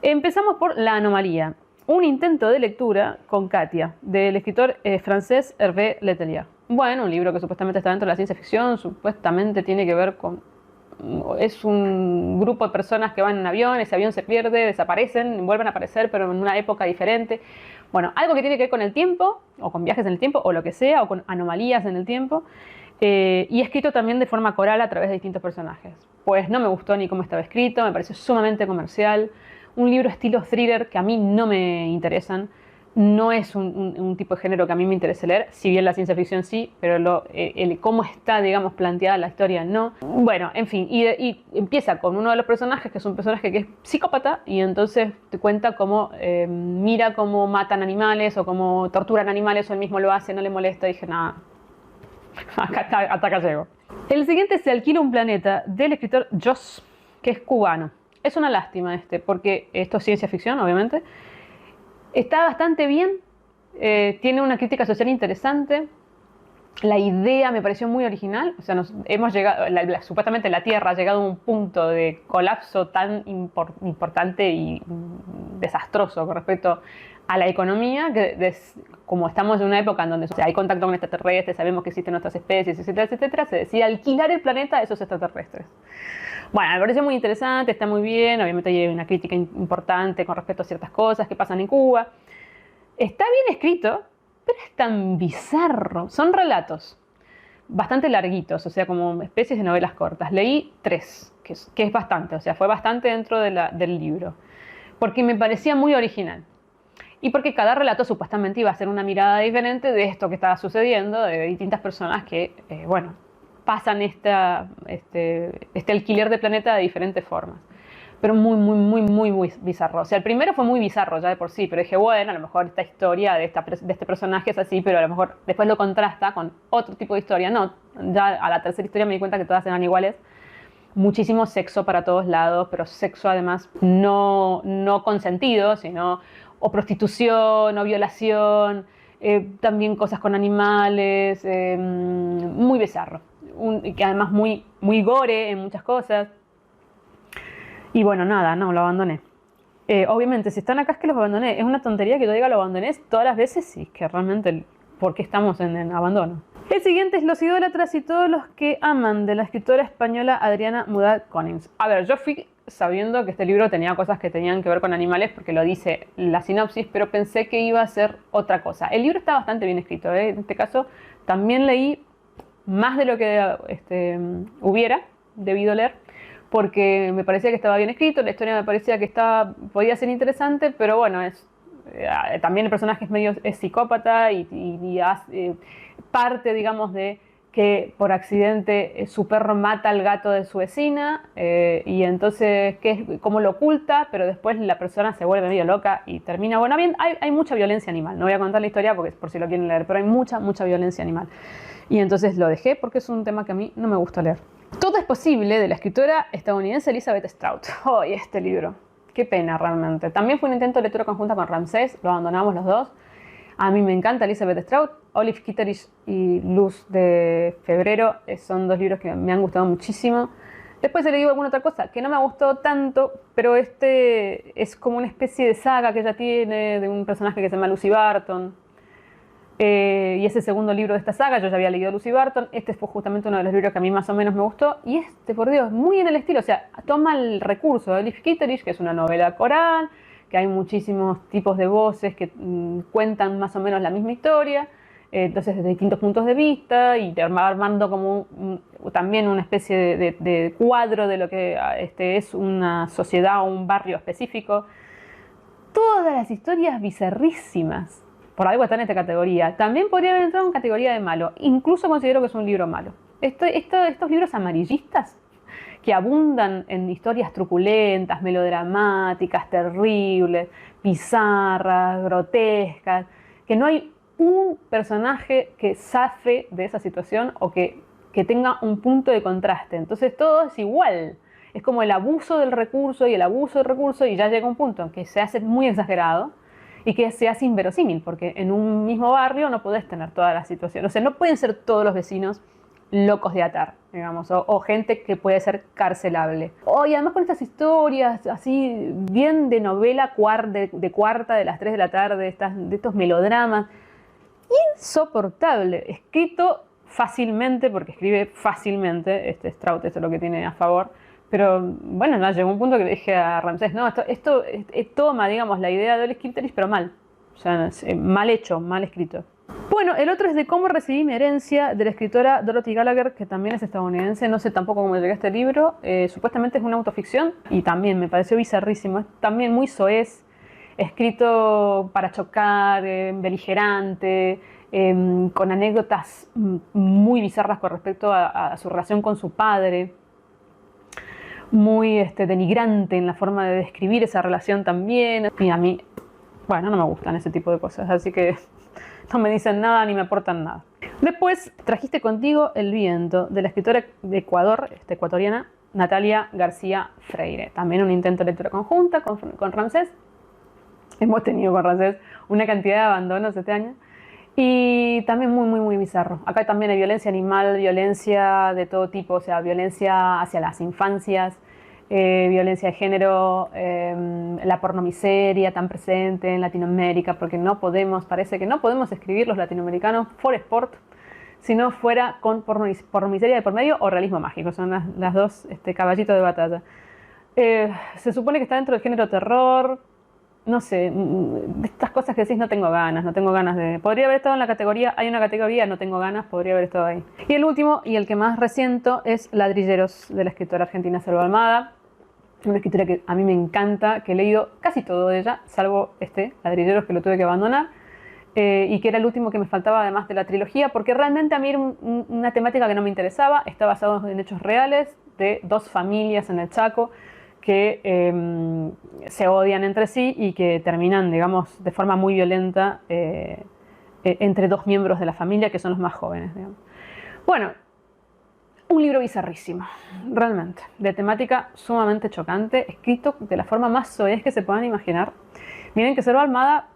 Empezamos por La Anomalía, un intento de lectura con Katia, del escritor francés Hervé Letelier. Bueno, un libro que supuestamente está dentro de la ciencia ficción, supuestamente tiene que ver con... Es un grupo de personas que van en avión, ese avión se pierde, desaparecen, vuelven a aparecer, pero en una época diferente. Bueno, algo que tiene que ver con el tiempo, o con viajes en el tiempo, o lo que sea, o con anomalías en el tiempo, y escrito también de forma coral a través de distintos personajes. Pues no me gustó ni cómo estaba escrito, me pareció sumamente comercial, un libro estilo thriller que a mí no me interesan. No es un tipo de género que a mí me interese leer, si bien la ciencia ficción sí, pero cómo está, digamos, planteada la historia no. Bueno, en fin, y empieza con uno de los personajes, que es un personaje que es psicópata, y entonces te cuenta cómo mira cómo matan animales o cómo torturan animales, o él mismo lo hace, no le molesta, y dije, nada, hasta acá llego. El siguiente es Se alquila un planeta, del escritor Joss, que es cubano. Es una lástima porque esto es ciencia ficción, obviamente. Está bastante bien, tiene una crítica social interesante, la idea me pareció muy original, o sea, hemos llegado, supuestamente la Tierra ha llegado a un punto de colapso tan importante y desastroso con respecto a la economía, como estamos en una época en donde hay contacto con extraterrestres, sabemos que existen otras especies, etcétera, etcétera, se decide alquilar el planeta a esos extraterrestres. Bueno, me pareció muy interesante, está muy bien, obviamente hay una crítica importante con respecto a ciertas cosas que pasan en Cuba. Está bien escrito, pero es tan bizarro. Son relatos bastante larguitos, o sea, como especies de novelas cortas. Leí 3, que es bastante, o sea, fue bastante dentro del libro, porque me parecía muy original. Y porque cada relato supuestamente iba a ser una mirada diferente de esto que estaba sucediendo, de distintas personas que, bueno, pasan este alquiler de planeta de diferentes formas. Pero muy bizarro. O sea, el primero fue muy bizarro ya de por sí, pero dije, bueno, a lo mejor esta historia de este personaje es así, pero a lo mejor después lo contrasta con otro tipo de historia. No, ya a la tercera historia me di cuenta que todas eran iguales. Muchísimo sexo para todos lados, pero sexo además no consentido, sino o prostitución o violación, también cosas con animales, muy bizarro. Que además muy gore en muchas cosas. Y bueno, nada, no, lo abandoné. Obviamente, si están acá es que los abandoné. Es una tontería que yo diga lo abandoné todas las veces, sí, que realmente, ¿por qué estamos en abandono? El siguiente es Los idólatras y todos los que aman, de la escritora española Adriana Mudat Konings. A ver, yo fui sabiendo que este libro tenía cosas que tenían que ver con animales, porque lo dice la sinopsis, pero pensé que iba a ser otra cosa. El libro está bastante bien escrito, ¿eh? En este caso también leí más de lo que hubiera debido leer, porque me parecía que estaba bien escrito, la historia me parecía que podía ser interesante, pero bueno, también el personaje es psicópata y parte, digamos, de que por accidente su perro mata al gato de su vecina, y entonces cómo lo oculta, pero después la persona se vuelve medio loca y termina. Bueno, bien, hay mucha violencia animal, no voy a contar la historia porque por si lo quieren leer, pero hay mucha violencia animal. Y entonces lo dejé porque es un tema que a mí no me gusta leer. Todo es posible, de la escritora estadounidense Elizabeth Strout. ¡Ay, este libro! Qué pena realmente. También fue un intento de lectura conjunta con Ramsés, lo abandonamos los dos. A mí me encanta Elizabeth Strout. Olive Kitteridge y Luz de Febrero son 2 libros que me han gustado muchísimo. Después he leído alguna otra cosa que no me ha gustado tanto, pero es como una especie de saga que ella tiene de un personaje que se llama Lucy Barton. Y es el segundo libro de esta saga. Yo ya había leído Lucy Barton. Este fue justamente uno de los libros que a mí más o menos me gustó. Y por Dios, muy en el estilo. O sea, toma el recurso de Olive Kitteridge, que es una novela coral, que hay muchísimos tipos de voces que cuentan más o menos la misma historia, entonces desde distintos puntos de vista, y armando como también una especie de cuadro de lo que es una sociedad o un barrio específico. Todas las historias bizarrísimas. Por algo está en esta categoría. También podría haber entrado en categoría de malo. Incluso considero que es un libro malo. Estos libros amarillistas que abundan en historias truculentas, melodramáticas, terribles, bizarras, grotescas, que no hay un personaje que zafe de esa situación o que tenga un punto de contraste. Entonces todo es igual. Es como el abuso del recurso y el abuso del recurso, y ya llega un punto en que se hace muy exagerado y que se hace inverosímil, porque en un mismo barrio no podés tener todas las situaciones. O sea, no pueden ser todos los vecinos locos de atar, digamos, o gente que puede ser carcelable. Y además con estas historias así bien de novela de cuarta, de las 3 de la tarde, de estos melodramas, insoportable, escrito fácilmente, porque escribe fácilmente, Strout, esto es lo que tiene a favor. Pero bueno, no, llegó un punto que le dije a Ramsés, no, esto toma, digamos, la idea de Olive Kitteridge, pero mal. O sea, mal hecho, mal escrito. Bueno, el otro es de Cómo recibí mi herencia, de la escritora Dorothy Gallagher, que también es estadounidense. No sé tampoco cómo llegué a este libro. Supuestamente es una autoficción y también me pareció bizarrísimo. Es también muy soez, escrito para chocar, beligerante, con anécdotas muy bizarras con respecto a su relación con su padre. Muy denigrante en la forma de describir esa relación también. Y a mí, bueno, no me gustan ese tipo de cosas, así que no me dicen nada ni me aportan nada. Después trajiste contigo El viento, de la escritora de Ecuador, ecuatoriana, Natalia García Freire. También un intento de lectura conjunta con Ramsés. Hemos tenido con Ramsés una cantidad de abandonos este año. Y también muy, muy, muy bizarro. Acá también hay violencia animal, violencia de todo tipo, o sea, violencia hacia las infancias, violencia de género, la pornomiseria tan presente en Latinoamérica, porque no podemos, parece que no podemos escribir los latinoamericanos for sport, si no fuera con pornomiseria de por medio o realismo mágico, son las dos caballitos de batalla. Se supone que está dentro del género terror. No sé, de estas cosas que decís no tengo ganas de... Podría haber estado en la categoría, hay una categoría, no tengo ganas, podría haber estado ahí. Y el último, y el que más resiento, es Ladrilleros, de la escritora argentina Selva Almada. Una escritora que a mí me encanta, que he leído casi todo de ella, salvo Ladrilleros, que lo tuve que abandonar, y que era el último que me faltaba además de la trilogía, porque realmente a mí era una temática que no me interesaba. Está basado en hechos reales de dos familias en el Chaco, que se odian entre sí y que terminan, digamos, de forma muy violenta entre dos miembros de la familia, que son los más jóvenes, digamos. Bueno, un libro bizarrísimo, realmente, de temática sumamente chocante, escrito de la forma más soez que se puedan imaginar. Miren que Selva Almada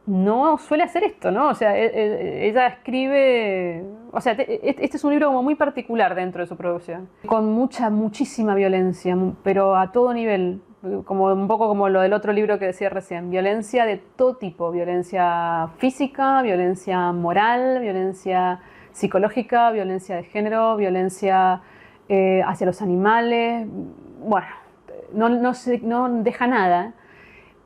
no suele hacer esto, ¿no? O sea, ella escribe... O sea, este es un libro como muy particular dentro de su producción, con muchísima violencia, pero a todo nivel, como un poco como lo del otro libro que decía recién, violencia de todo tipo, violencia física, violencia moral, violencia psicológica, violencia de género, violencia hacia los animales. Bueno, no deja nada,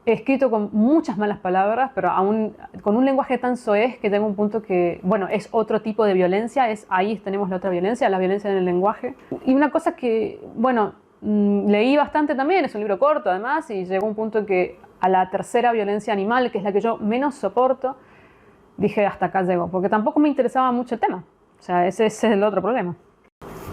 escrito con muchas malas palabras, pero aún con un lenguaje tan soez que tengo un punto que, bueno, es otro tipo de violencia, ahí tenemos la otra violencia, la violencia en el lenguaje. Y una cosa que, bueno, leí bastante también, es un libro corto además, y llegó un punto en que a la tercera violencia animal, que es la que yo menos soporto, dije hasta acá llego, porque tampoco me interesaba mucho el tema. O sea, ese es el otro problema.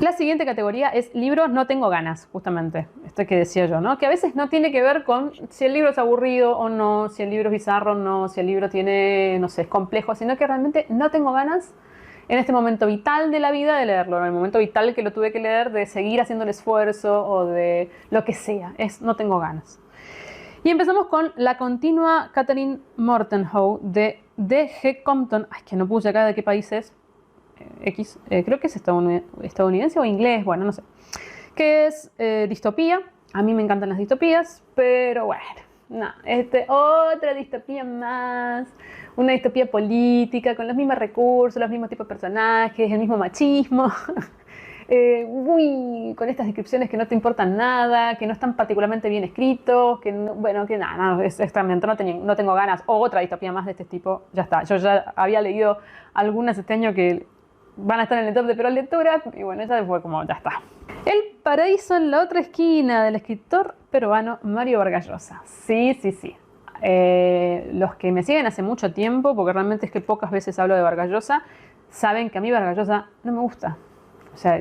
La siguiente categoría es libros no tengo ganas, justamente, esto que decía yo, ¿no? Que a veces no tiene que ver con si el libro es aburrido o no, si el libro es bizarro o no, si el libro tiene, no sé, es complejo, sino que realmente no tengo ganas en este momento vital de la vida de leerlo, en el momento vital que lo tuve que leer, de seguir haciendo el esfuerzo o de lo que sea, no tengo ganas. Y empezamos con La continua Catherine Mortenhoe de D.G. Compton, ay, que no puse acá de qué país es, creo que es estadounidense o inglés, bueno, no sé, que es distopía. A mí me encantan las distopías, pero bueno, no, otra distopía más, una distopía política con los mismos recursos, los mismos tipos de personajes, el mismo machismo, con estas descripciones que no te importan nada, que no están particularmente bien escritos, que no, bueno, que nada, extrañamente no tengo ganas. O otra distopía más de este tipo, ya está. Yo ya había leído algunas este año que van a estar en el top de peor lectura, y bueno, esa fue como, ya está. El paraíso en la otra esquina, del escritor peruano Mario Vargas Llosa. Sí. Los que me siguen hace mucho tiempo, porque realmente es que pocas veces hablo de Vargas Llosa, saben que a mí Vargas Llosa no me gusta. O sea,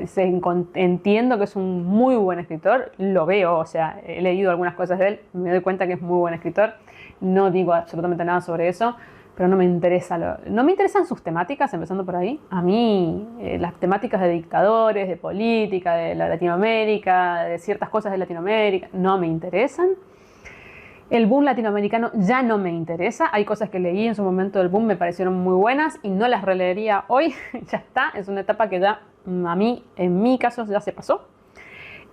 entiendo que es un muy buen escritor, lo veo, o sea, he leído algunas cosas de él, me doy cuenta que es muy buen escritor, no digo absolutamente nada sobre eso, pero no me interesan sus temáticas, empezando por ahí. A mí las temáticas de dictadores, de política, de la Latinoamérica, de ciertas cosas de Latinoamérica, no me interesan. El boom latinoamericano ya no me interesa. Hay cosas que leí en su momento del boom, me parecieron muy buenas y no las releería hoy. Ya está, es una etapa que ya a mí, en mi caso, ya se pasó.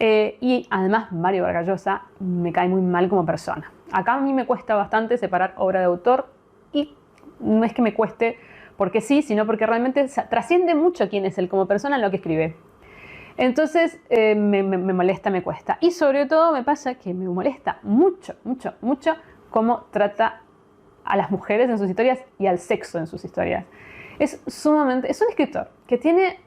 Y además Mario Vargas Llosa me cae muy mal como persona. Acá a mí me cuesta bastante separar obra de autor, y no es que me cueste porque sí, sino porque realmente trasciende mucho quién es él como persona en lo que escribe. Entonces me molesta, me cuesta. Y sobre todo me pasa que me molesta mucho cómo trata a las mujeres en sus historias y al sexo en sus historias. Es un escritor que tiene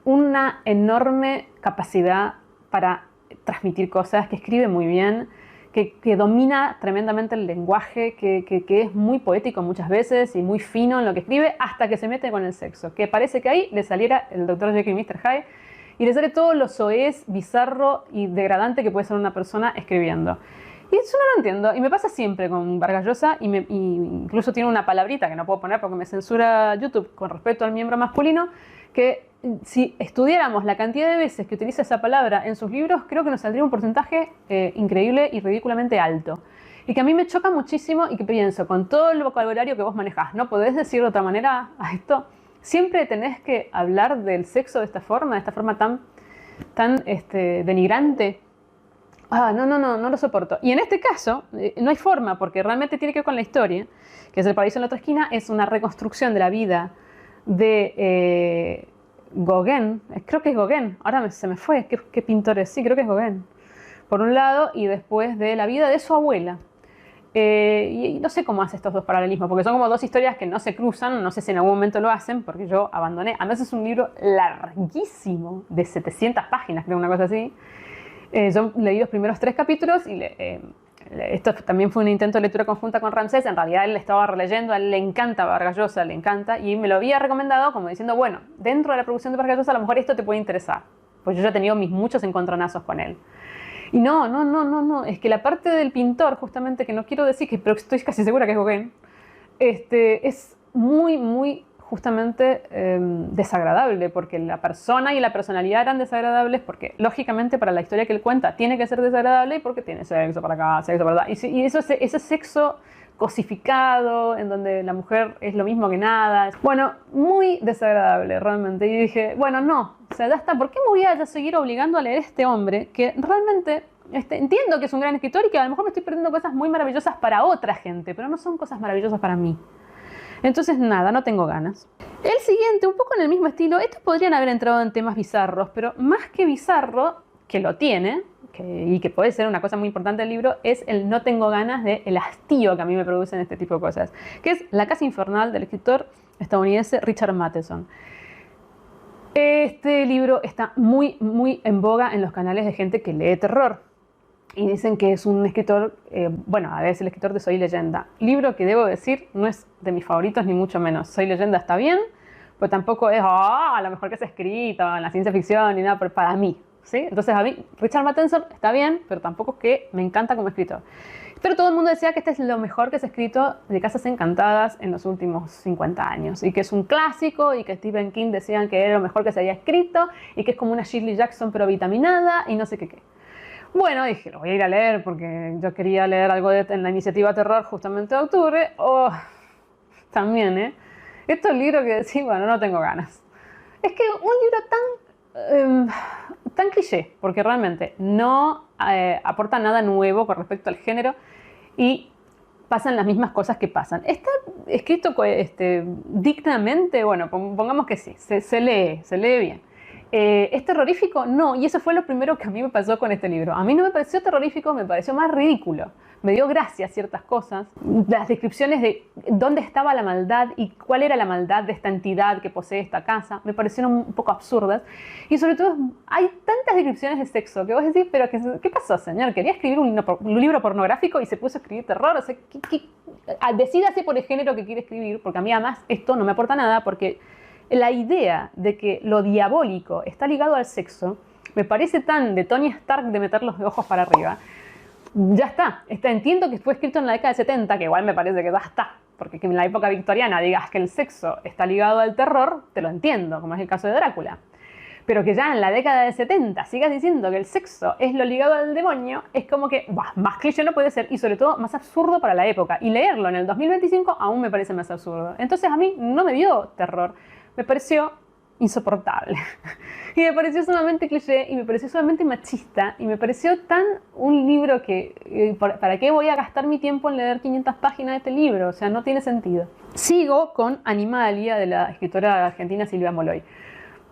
una enorme capacidad para transmitir cosas, que escribe muy bien, que domina tremendamente el lenguaje, que es muy poético muchas veces y muy fino en lo que escribe, hasta que se mete con el sexo, que parece que ahí le saliera el Dr. Jekyll y Mr. Hyde y le sale todo lo soez, bizarro y degradante que puede ser una persona escribiendo. Y eso no lo entiendo, y me pasa siempre con Vargas Llosa, y incluso tiene una palabrita que no puedo poner porque me censura YouTube con respecto al miembro masculino, que si estudiáramos la cantidad de veces que utiliza esa palabra en sus libros, creo que nos saldría un porcentaje increíble y ridículamente alto. Y que a mí me choca muchísimo y que pienso, con todo el vocabulario que vos manejás, ¿no podés decir de otra manera a esto? Siempre tenés que hablar del sexo de esta forma tan denigrante. No lo soporto. Y en este caso, no hay forma, porque realmente tiene que ver con la historia, que es El paraíso en la otra esquina, es una reconstrucción de la vida de Gauguin, creo que es Gauguin, ahora se me fue, ¿qué pintor es? Sí, creo que es Gauguin, por un lado, y después de la vida de su abuela. Y no sé cómo hace estos dos paralelismos, porque son como dos historias que no se cruzan, no sé si en algún momento lo hacen, porque yo abandoné. Además es un libro larguísimo, de 700 páginas, creo, una cosa así. Yo leí los primeros 3 capítulos y esto también fue un intento de lectura conjunta con Ramsés. En realidad él estaba releyendo, a él le encanta Vargas Llosa, le encanta, y me lo había recomendado como diciendo, bueno, dentro de la producción de Vargas Llosa a lo mejor esto te puede interesar, pues yo ya he tenido mis muchos encontronazos con él. Y no, es que la parte del pintor, justamente, que no quiero decir, pero estoy casi segura que es Gauguin, es muy justamente desagradable, porque la persona y la personalidad eran desagradables, porque lógicamente para la historia que él cuenta tiene que ser desagradable, y porque tiene sexo para acá, sexo para allá, y eso, ese sexo cosificado, en donde la mujer es lo mismo que nada, bueno, muy desagradable realmente. Y dije, bueno, no, o sea, ya está, ¿por qué me voy a seguir obligando a leer este hombre que realmente entiendo que es un gran escritor y que a lo mejor me estoy perdiendo cosas muy maravillosas para otra gente, pero no son cosas maravillosas para mí? Entonces nada, no tengo ganas. El siguiente, un poco en el mismo estilo, estos podrían haber entrado en temas bizarros, pero más que bizarro, que lo tiene, y que puede ser una cosa muy importante del libro, es el no tengo ganas del hastío que a mí me producen este tipo de cosas, que es La casa infernal del escritor estadounidense Richard Matheson. Este libro está muy en boga en los canales de gente que lee terror. Y dicen que es un escritor, a ver, es el escritor de Soy Leyenda. Libro que debo decir, no es de mis favoritos ni mucho menos. Soy Leyenda está bien, pero tampoco es a lo mejor que se ha escrito en la ciencia ficción ni nada, pero para mí, ¿sí? Entonces a mí, Richard Matheson está bien, pero tampoco es que me encanta como escritor. Pero todo el mundo decía que este es lo mejor que se ha escrito de Casas Encantadas en los últimos 50 años. Y que es un clásico, y que Stephen King decían que era lo mejor que se había escrito, y que es como una Shirley Jackson pero vitaminada, y no sé qué. Bueno, dije, lo voy a ir a leer porque yo quería leer algo en la iniciativa Terror justamente de octubre. También, estos libros que decís, bueno, no tengo ganas. Es que un libro tan cliché, porque realmente no aporta nada nuevo con respecto al género y pasan las mismas cosas que pasan. Está escrito dignamente, bueno, pongamos que sí, se lee bien. ¿Es terrorífico? No, y eso fue lo primero que a mí me pasó con este libro. A mí no me pareció terrorífico, me pareció más ridículo. Me dio gracia ciertas cosas. Las descripciones de dónde estaba la maldad y cuál era la maldad de esta entidad que posee esta casa me parecieron un poco absurdas. Y sobre todo hay tantas descripciones de sexo que vos decís, pero ¿qué pasó, señor? ¿Quería escribir un libro pornográfico y se puso a escribir terror? O sea, decídase por el género que quiere escribir, porque a mí además esto no me aporta nada, porque la idea de que lo diabólico está ligado al sexo me parece tan de Tony Stark de meter los ojos para arriba. Ya está. Entiendo que fue escrito en la década de 70, que igual me parece que ya está. Porque que en la época victoriana digas que el sexo está ligado al terror, te lo entiendo, como es el caso de Drácula. Pero que ya en la década de 70 sigas diciendo que el sexo es lo ligado al demonio, es como que más cliché no puede ser, y sobre todo más absurdo para la época. Y leerlo en el 2025 aún me parece más absurdo. Entonces a mí no me dio terror. Me pareció insoportable. Y me pareció sumamente cliché, y me pareció sumamente machista, y me pareció tan un libro que ¿para qué voy a gastar mi tiempo en leer 500 páginas de este libro? O sea, no tiene sentido. Sigo con Animalia, de la escritora argentina Silvia Molloy.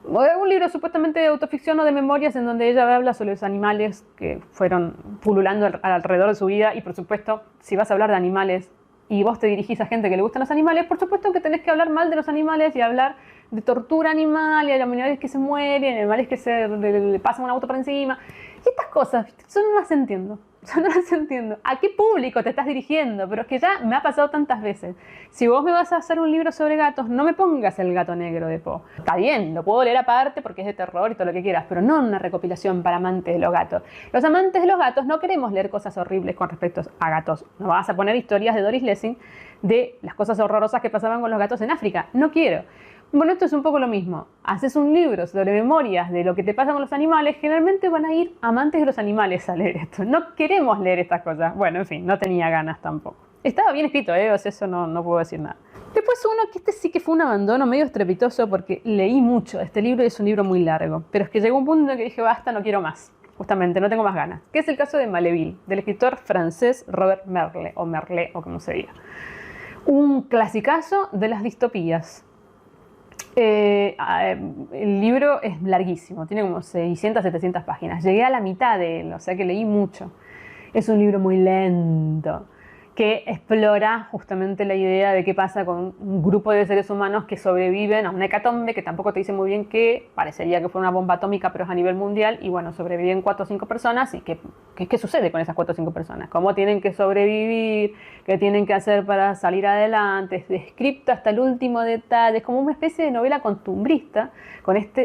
Un libro supuestamente de autoficción o de memorias en donde ella habla sobre los animales que fueron pululando alrededor de su vida, y por supuesto, si vas a hablar de animales y vos te dirigís a gente que le gustan los animales, por supuesto que tenés que hablar mal de los animales y hablar de tortura animal y animales que se mueren, animales que le pasan un auto por encima. Y estas cosas, yo no las entiendo. Yo no las entiendo. ¿A qué público te estás dirigiendo? Pero es que ya me ha pasado tantas veces. Si vos me vas a hacer un libro sobre gatos, no me pongas El gato negro de Poe. Está bien, lo puedo leer aparte porque es de terror y todo lo que quieras, pero no una recopilación para amantes de los gatos. Los amantes de los gatos no queremos leer cosas horribles con respecto a gatos. No vas a poner historias de Doris Lessing de las cosas horrorosas que pasaban con los gatos en África. No quiero. Bueno, esto es un poco lo mismo. Haces un libro sobre memorias de lo que te pasa con los animales, generalmente van a ir amantes de los animales a leer esto. No queremos leer estas cosas. Bueno, en fin, no tenía ganas tampoco. Estaba bien escrito, o sea, eso no puedo decir nada. Después uno que este sí que fue un abandono medio estrepitoso porque leí mucho este libro y es un libro muy largo. Pero es que llegó un punto en que dije, basta, no quiero más. Justamente, no tengo más ganas. Que es el caso de Maleville, del escritor francés Robert Merle, o como se diga. Un clasicazo de las distopías. El libro es larguísimo, tiene como 600, 700 páginas. Llegué a la mitad de él, o sea que leí mucho. Es un libro muy lento, que explora justamente la idea de qué pasa con un grupo de seres humanos que sobreviven a una hecatombe, que tampoco te dice muy bien qué, parecería que fue una bomba atómica, pero es a nivel mundial, y bueno, sobreviven 4 o 5 personas, y ¿qué sucede con esas 4 o 5 personas? ¿Cómo tienen que sobrevivir? ¿Qué tienen que hacer para salir adelante? Es descripto hasta el último detalle, es como una especie de novela costumbrista, con esta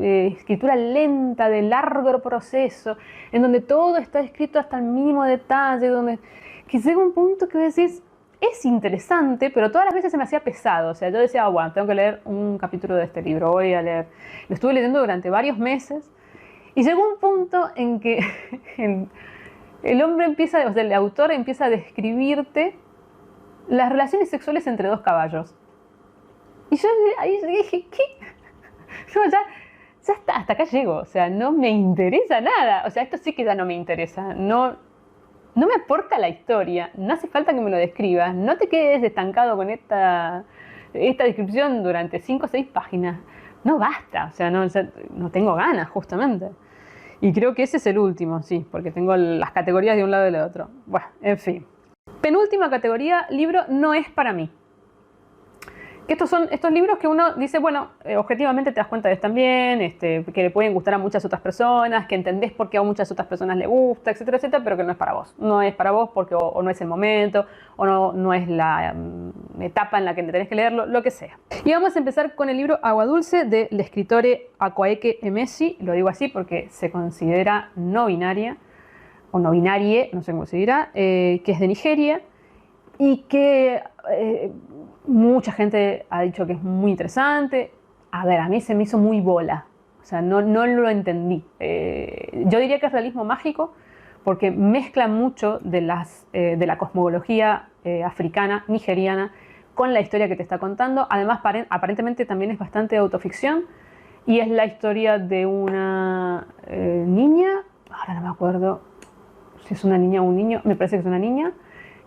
escritura lenta, de largo proceso, en donde todo está escrito hasta el mínimo detalle, donde que llega un punto que vos decís, es interesante, pero todas las veces se me hacía pesado. O sea, yo decía, bueno, tengo que leer un capítulo de este libro, voy a leer. Lo estuve leyendo durante varios meses y llegó un punto en que el hombre empieza, o sea, el autor empieza a describirte las relaciones sexuales entre 2 caballos. Y yo ahí dije, ¿qué? Yo ya hasta acá llego, o sea, no me interesa nada. O sea, esto sí que ya no me interesa, no me aporta la historia, no hace falta que me lo describas, no te quedes estancado con esta descripción durante 5 o 6 páginas. No basta, o sea, no tengo ganas justamente. Y creo que ese es el último, sí, porque tengo las categorías de un lado y del otro. Bueno, en fin. Penúltima categoría, libro no es para mí. Que estos son estos libros que uno dice, bueno, objetivamente te das cuenta de que están bien, que le pueden gustar a muchas otras personas, que entendés por qué a muchas otras personas le gusta, etcétera, etcétera, pero que no es para vos. No es para vos porque o no es el momento, o no es la etapa en la que tenés que leerlo, lo que sea. Y vamos a empezar con el libro Agua Dulce del escritore Akwaeke Emesi. Lo digo así porque se considera no binaria, o no binarie, no sé cómo se dirá, que es de Nigeria y que mucha gente ha dicho que es muy interesante. A ver, a mí se me hizo muy bola, o sea, no lo entendí. Yo diría que es realismo mágico porque mezcla mucho de la cosmología africana, nigeriana, con la historia que te está contando. Además, aparentemente también es bastante autoficción y es la historia de una niña, ahora no me acuerdo si es una niña o un niño, me parece que es una niña,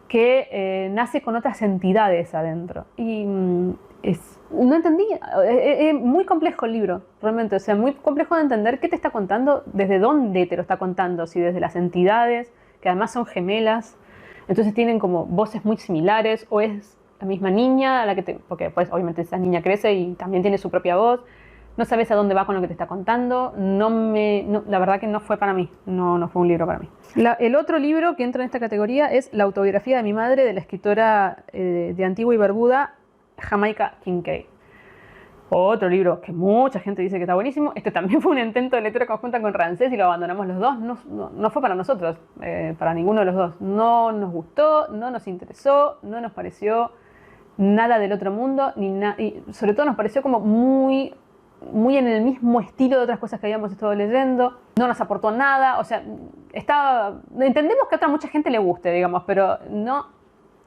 que nace con otras entidades adentro. Y no entendí, es muy complejo el libro, realmente, o sea, muy complejo de entender qué te está contando, desde dónde te lo está contando, si desde las entidades, que además son gemelas, entonces tienen como voces muy similares, o es la misma niña, porque pues obviamente esa niña crece y también tiene su propia voz, no sabes a dónde va con lo que te está contando, la verdad que no fue para mí, no fue un libro para mí. El otro libro que entra en esta categoría es La autobiografía de mi madre, de la escritora de Antigua y Barbuda, Jamaica Kincaid. Otro libro que mucha gente dice que está buenísimo. Este también fue un intento de lectura conjunta con Ramsés y lo abandonamos los dos. No fue para nosotros, para ninguno de los dos. No nos gustó, no nos interesó, no nos pareció nada del otro mundo, y sobre todo nos pareció como muy en el mismo estilo de otras cosas que habíamos estado leyendo. No nos aportó nada, o sea, entendemos que a mucha gente le guste, digamos, pero no,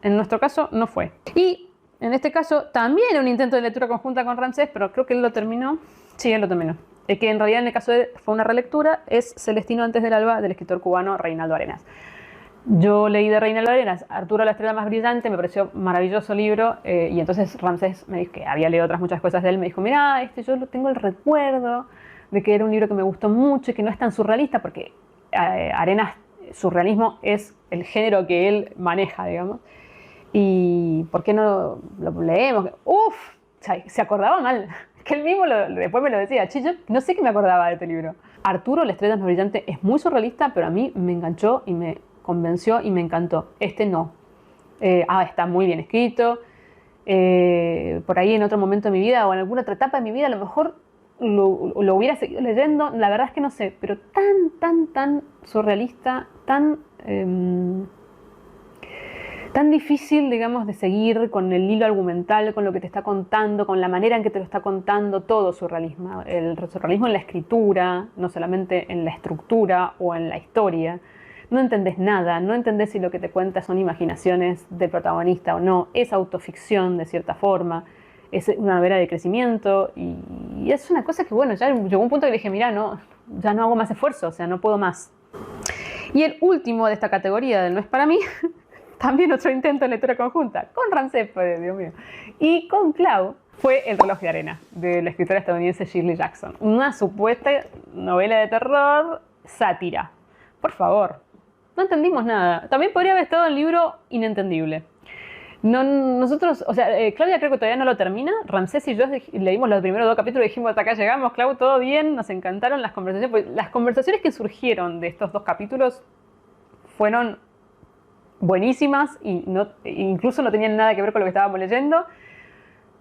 en nuestro caso no fue. Y en este caso también un intento de lectura conjunta con Ramsés, pero creo que él lo terminó. Sí, él lo terminó. Que en realidad en el caso de fue una relectura, es Celestino antes del alba, del escritor cubano Reinaldo Arenas. Yo leí de Reinaldo Arenas Arturo la estrella más brillante, me pareció maravilloso libro, y entonces Ramsés me dijo que había leído otras muchas cosas de él, me dijo, mira, yo tengo el recuerdo de que era un libro que me gustó mucho y que no es tan surrealista, porque Arenas, surrealismo es el género que él maneja, digamos. ¿Y por qué no lo leemos? ¡Uf! Se acordaba mal. Que él mismo después me lo decía. Yo no sé qué me acordaba de este libro. Arturo, la estrella más brillante, es muy surrealista, pero a mí me enganchó y me convenció y me encantó. Este no. Está muy bien escrito. Por ahí en otro momento de mi vida o en alguna otra etapa de mi vida a lo mejor lo hubiera seguido leyendo. La verdad es que no sé, pero tan surrealista, tan difícil, digamos, de seguir con el hilo argumental, con lo que te está contando, con la manera en que te lo está contando, todo surrealismo. El surrealismo en la escritura, no solamente en la estructura o en la historia. No entendés nada, no entendés si lo que te cuenta son imaginaciones del protagonista o no, es autoficción de cierta forma, es una novela de crecimiento y es una cosa que, bueno, ya llegó un punto que dije, mira, no, ya no hago más esfuerzo, o sea, no puedo más. Y el último de esta categoría del No es para mí, también otro intento de lectura conjunta, con Ramsés, Dios mío, y con Clau, fue El reloj de arena, de la escritora estadounidense Shirley Jackson. Una supuesta novela de terror, sátira. Por favor, no entendimos nada. También podría haber estado el libro inentendible. Nosotros, o sea, Claudia creo que todavía no lo termina. Ramsés y yo leímos los primeros 2 capítulos y dijimos, hasta acá llegamos, Clau, todo bien, nos encantaron las conversaciones. Pues las conversaciones que surgieron de estos 2 capítulos fueron buenísimas y incluso no tenían nada que ver con lo que estábamos leyendo.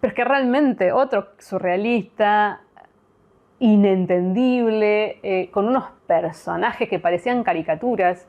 Pero es que realmente otro surrealista, inentendible, con unos personajes que parecían caricaturas,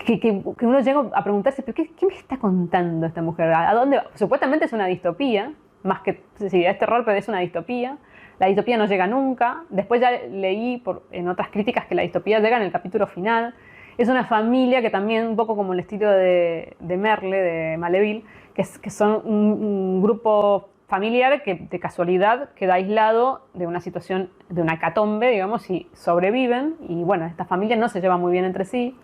que uno llega a preguntarse, ¿pero qué me está contando esta mujer? ¿A dónde va? Supuestamente es una distopía, más que, sí, es terror, pero es una distopía. La distopía no llega nunca. Después ya leí en otras críticas que la distopía llega en el capítulo final. Es una familia que también, un poco como el estilo de Merle, de Maleville, que son un grupo familiar que de casualidad queda aislado de una situación, de una hecatombe, digamos, y sobreviven. Y bueno, esta familia no se lleva muy bien entre sí.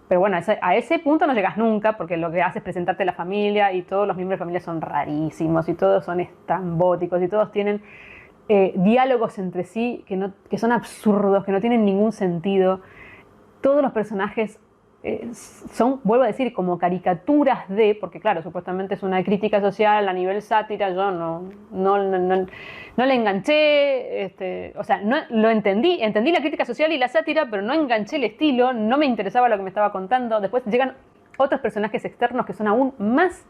Pero bueno, a ese punto no llegas nunca, porque lo que hace es presentarte a la familia y todos los miembros de la familia son rarísimos y todos son estrambóticos y todos tienen diálogos entre sí que son absurdos, que no tienen ningún sentido. Todos los personajes son, vuelvo a decir, como caricaturas porque claro, supuestamente es una crítica social a nivel sátira. Yo no le enganché, o sea, no lo entendí la crítica social y la sátira, pero no enganché el estilo, no me interesaba lo que me estaba contando. Después llegan otros personajes externos que son aún más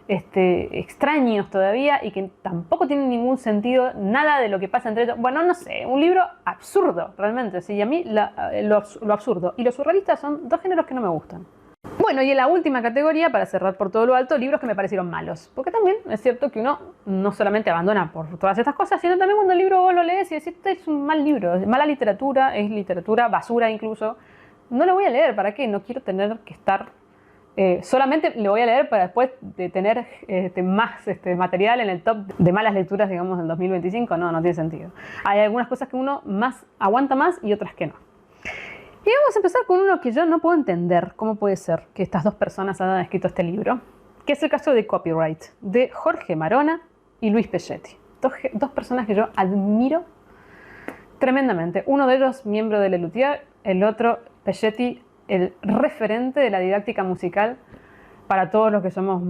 extraños todavía y que tampoco tienen ningún sentido, nada de lo que pasa entre ellos. Bueno, no sé, un libro absurdo, realmente. Sí, y a mí lo absurdo y lo surrealista son 2 géneros que no me gustan. Bueno, y en la última categoría, para cerrar por todo lo alto, libros que me parecieron malos. Porque también es cierto que uno no solamente abandona por todas estas cosas, sino también cuando el libro vos lo lees y decís, este es un mal libro, es mala literatura, es literatura basura incluso. No lo voy a leer, ¿para qué? No quiero tener que estar... solamente lo voy a leer para después de tener más material en el top de malas lecturas, digamos, del 2025. No tiene sentido. Hay algunas cosas que uno aguanta más y otras que no. Y vamos a empezar con uno que yo no puedo entender cómo puede ser que estas 2 personas hayan escrito este libro, que es el caso de Copyright, de Jorge Marona y Luis Pelletti. 2 personas que yo admiro tremendamente. Uno de ellos miembro de Lelutier, el otro Pelletti, el referente de la didáctica musical para todos los que somos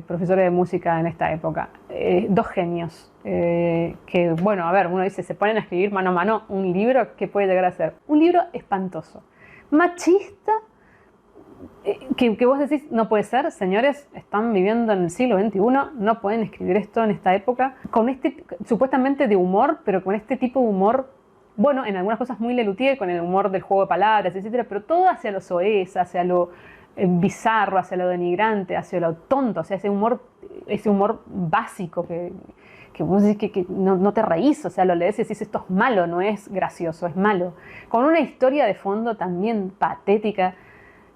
profesores de música en esta época. 2 genios que, bueno, a ver, uno dice, se ponen a escribir mano a mano un libro, ¿qué puede llegar a ser? Un libro espantoso, machista, que vos decís, no puede ser, señores, están viviendo en el siglo XXI, no pueden escribir esto en esta época, con supuestamente de humor, pero con este tipo de humor. Bueno, en algunas cosas muy Lelutier, con el humor del juego de palabras, etcétera, pero todo hacia lo soez, hacia lo bizarro, hacia lo denigrante, hacia lo tonto, o sea, ese humor básico que vos decís que no te reís, o sea, lo lees y decís, esto es malo, no es gracioso, es malo. Con una historia de fondo también patética,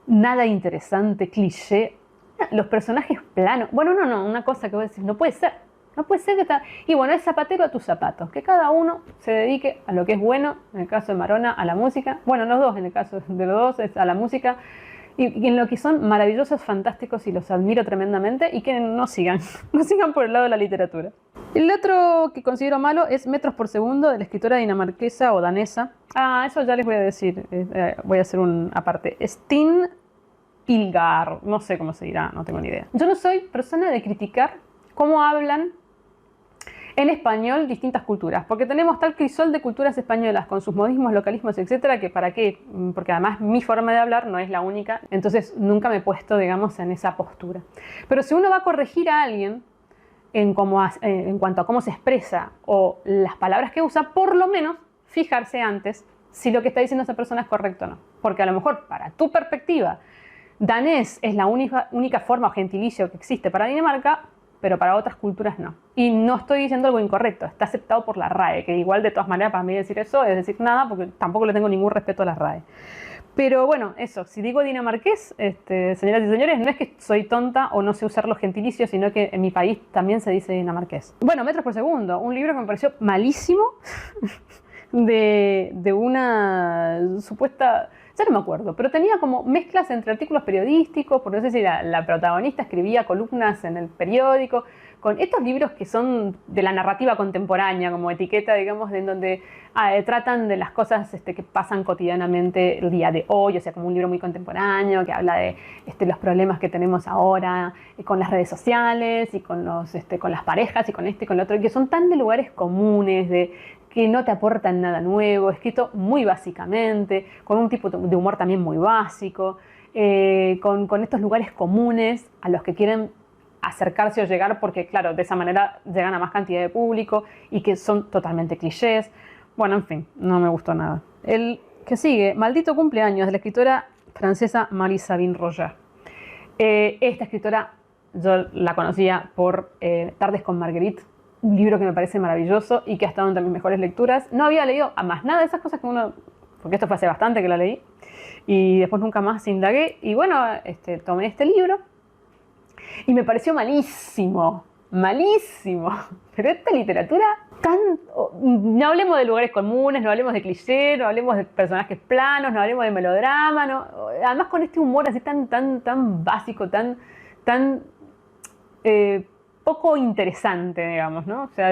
nada interesante, cliché, los personajes planos. Bueno, una cosa que vos decís, no puede ser. No puede ser que está... Y bueno, es zapatero a tus zapatos. Que cada uno se dedique a lo que es bueno. En el caso de Marona, a la música. Bueno, los dos, en el caso de los dos, es a la música. Y en lo que son maravillosos, fantásticos, y los admiro tremendamente. Y que no sigan por el lado de la literatura. El otro que considero malo es Metros por segundo, de la escritora dinamarquesa o danesa. Eso ya les voy a decir. Voy a hacer un aparte. Stine pilgar, no sé cómo se dirá, no tengo ni idea. Yo no soy persona de criticar cómo hablan en español distintas culturas, porque tenemos tal crisol de culturas españolas con sus modismos, localismos, etcétera, que para qué, porque además mi forma de hablar no es la única, entonces nunca me he puesto, digamos, en esa postura. Pero si uno va a corregir a alguien en cuanto a cómo se expresa o las palabras que usa, por lo menos fijarse antes si lo que está diciendo esa persona es correcto o no. Porque a lo mejor para tu perspectiva, danés es la única forma o gentilicio que existe para Dinamarca, pero para otras culturas no. Y no estoy diciendo algo incorrecto, está aceptado por la RAE, que igual de todas maneras para mí decir eso es decir nada, porque tampoco le tengo ningún respeto a la RAE. Pero bueno, eso, si digo dinamarqués, señoras y señores, no es que soy tonta o no sé usar los gentilicios, sino que en mi país también se dice dinamarqués. Bueno, metros por segundo, un libro que me pareció malísimo, de una supuesta, ya no me acuerdo, pero tenía como mezclas entre artículos periodísticos, porque no sé si la protagonista escribía columnas en el periódico, con estos libros que son de la narrativa contemporánea, como etiqueta, digamos, en donde tratan de las cosas que pasan cotidianamente el día de hoy, o sea, como un libro muy contemporáneo que habla de los problemas que tenemos ahora con las redes sociales y con las parejas y con esto y con lo otro, y que son tan de lugares comunes, que no te aportan nada nuevo, escrito muy básicamente, con un tipo de humor también muy básico, con estos lugares comunes a los que quieren acercarse o llegar porque, claro, de esa manera llegan a más cantidad de público y que son totalmente clichés. Bueno, en fin, no me gustó nada. El que sigue, Maldito cumpleaños, de la escritora francesa Marie-Sabine Roger. Esta escritora yo la conocía por Tardes con Marguerite, un libro que me parece maravilloso y que ha estado entre mis mejores lecturas. No había leído a más nada de esas cosas que uno, porque esto fue hace bastante que la leí, y después nunca más indagué. Y bueno, tomé este libro y me pareció malísimo, malísimo. Pero esta literatura no hablemos de lugares comunes, no hablemos de clichés, no hablemos de personajes planos, no hablemos de melodrama, no, además con este humor así tan básico, tan poco interesante, digamos, ¿no? O sea,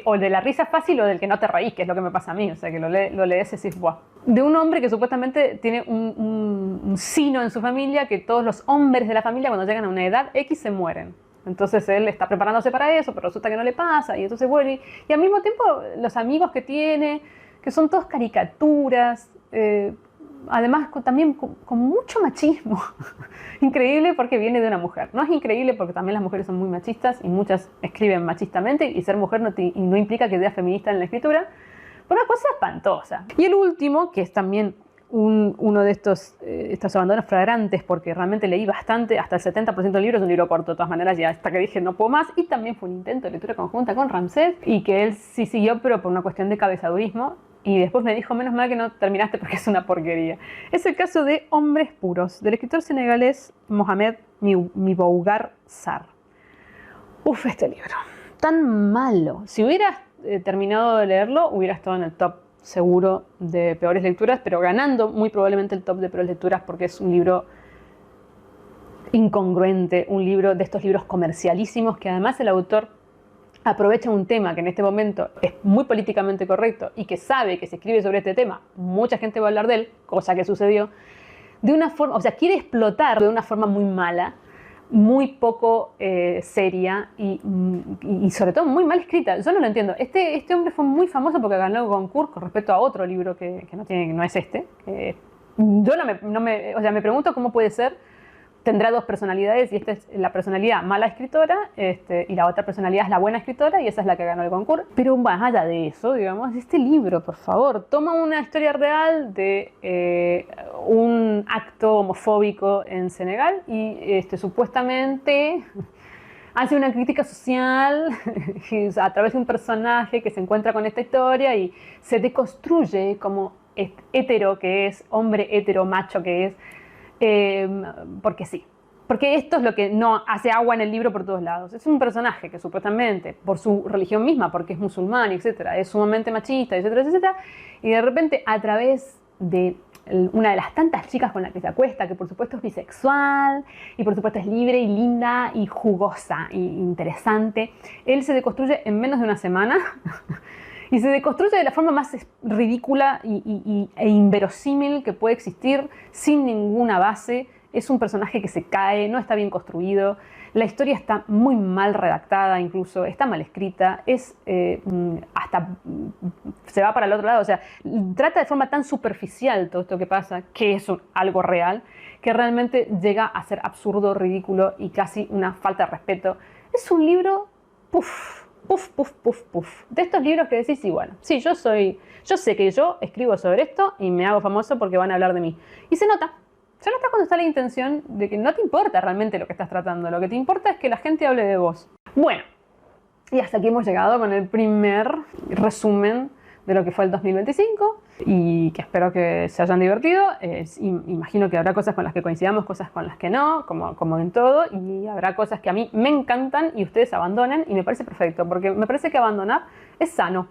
o de la risa fácil o del que no te reís, que es lo que me pasa a mí, o sea, que lo lees y decís, ¡buah! De un hombre que supuestamente tiene un sino en su familia, que todos los hombres de la familia cuando llegan a una edad X se mueren. Entonces él está preparándose para eso, pero resulta que no le pasa, y entonces vuelve. Y al mismo tiempo los amigos que tiene, que son todos caricaturas, además también con mucho machismo. Increíble porque viene de una mujer. No es increíble porque también las mujeres son muy machistas y muchas escriben machistamente, y ser mujer no implica que seas feminista en la escritura. Pero una cosa espantosa. Y el último, que es también uno de estos abandonos flagrantes, porque realmente leí bastante, hasta el 70% del libro es un libro corto, de todas maneras, ya hasta que dije no puedo más, y también fue un intento de lectura conjunta con Ramsés, y que él sí siguió, pero por una cuestión de cabezadurismo, y después me dijo, menos mal que no terminaste porque es una porquería. Es el caso de Hombres Puros, del escritor senegalés Mohamed Mbougar Sarr. Uf, este libro, tan malo. Si hubieras terminado de leerlo, hubiera estado en el top seguro de peores lecturas, pero ganando muy probablemente el top de peores lecturas porque es un libro incongruente, un libro de estos libros comercialísimos que además el autor aprovecha un tema que en este momento es muy políticamente correcto y que sabe que si escribe sobre este tema mucha gente va a hablar de él, cosa que sucedió, de una forma, o sea, quiere explotar de una forma muy mala, muy poco seria y sobre todo muy mal escrita. Yo no lo entiendo. Este hombre fue muy famoso porque ganó el Goncourt con respecto a otro libro que no es este. Yo me pregunto cómo puede ser. Tendrá dos personalidades y esta es la personalidad mala escritora y la otra personalidad es la buena escritora y esa es la que ganó el Goncourt. Pero más allá de eso, digamos, este libro, por favor, toma una historia real de un acto homofóbico en Senegal y supuestamente hace una crítica social a través de un personaje que se encuentra con esta historia y se deconstruye como hetero que es, hombre hetero macho que es, porque sí. Porque esto es lo que no hace agua en el libro por todos lados. Es un personaje que supuestamente, por su religión misma, porque es musulmán, etcétera, es sumamente machista, etcétera, etcétera, y de repente a través de una de las tantas chicas con las que se acuesta, que por supuesto es bisexual, y por supuesto es libre y linda y jugosa e interesante, él se deconstruye en menos de una semana y se deconstruye de la forma más ridícula e inverosímil que puede existir, sin ninguna base. es un personaje que se cae, no está bien construido, la historia está muy mal redactada incluso, está mal escrita, hasta se va para el otro lado, o sea, trata de forma tan superficial todo esto que pasa, que es algo real, que realmente llega a ser absurdo, ridículo y casi una falta de respeto. Es un libro, puff, puff, puff, puff, puff. De estos libros que decís, y bueno, sí, yo sé que yo escribo sobre esto y me hago famoso porque van a hablar de mí. Y se nota cuando está la intención de que no te importa realmente lo que estás tratando, lo que te importa es que la gente hable de vos. Bueno, y hasta aquí hemos llegado con el primer resumen de lo que fue el 2025 y que espero que se hayan divertido. Imagino que habrá cosas con las que coincidamos, cosas con las que no, como en todo, y habrá cosas que a mí me encantan y ustedes abandonen y me parece perfecto, porque me parece que abandonar es sano.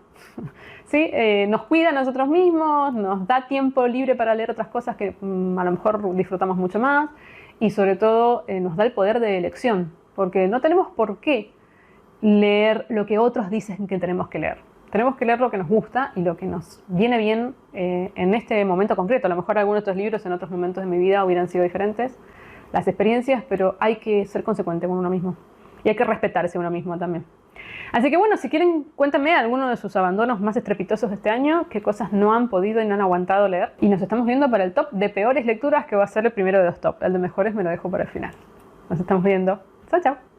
¿Sí? Nos cuida a nosotros mismos, nos da tiempo libre para leer otras cosas que a lo mejor disfrutamos mucho más y sobre todo nos da el poder de elección, porque no tenemos por qué leer lo que otros dicen que tenemos que leer. Tenemos que leer lo que nos gusta y lo que nos viene bien en este momento concreto. A lo mejor algunos de estos libros en otros momentos de mi vida hubieran sido diferentes, las experiencias, pero hay que ser consecuente con uno mismo. Y hay que respetarse a uno mismo también. Así que bueno, si quieren, cuéntenme alguno de sus abandonos más estrepitosos de este año, qué cosas no han podido y no han aguantado leer. Y nos estamos viendo para el top de peores lecturas, que va a ser el primero de los top. El de mejores me lo dejo para el final. Nos estamos viendo. Chao, chao.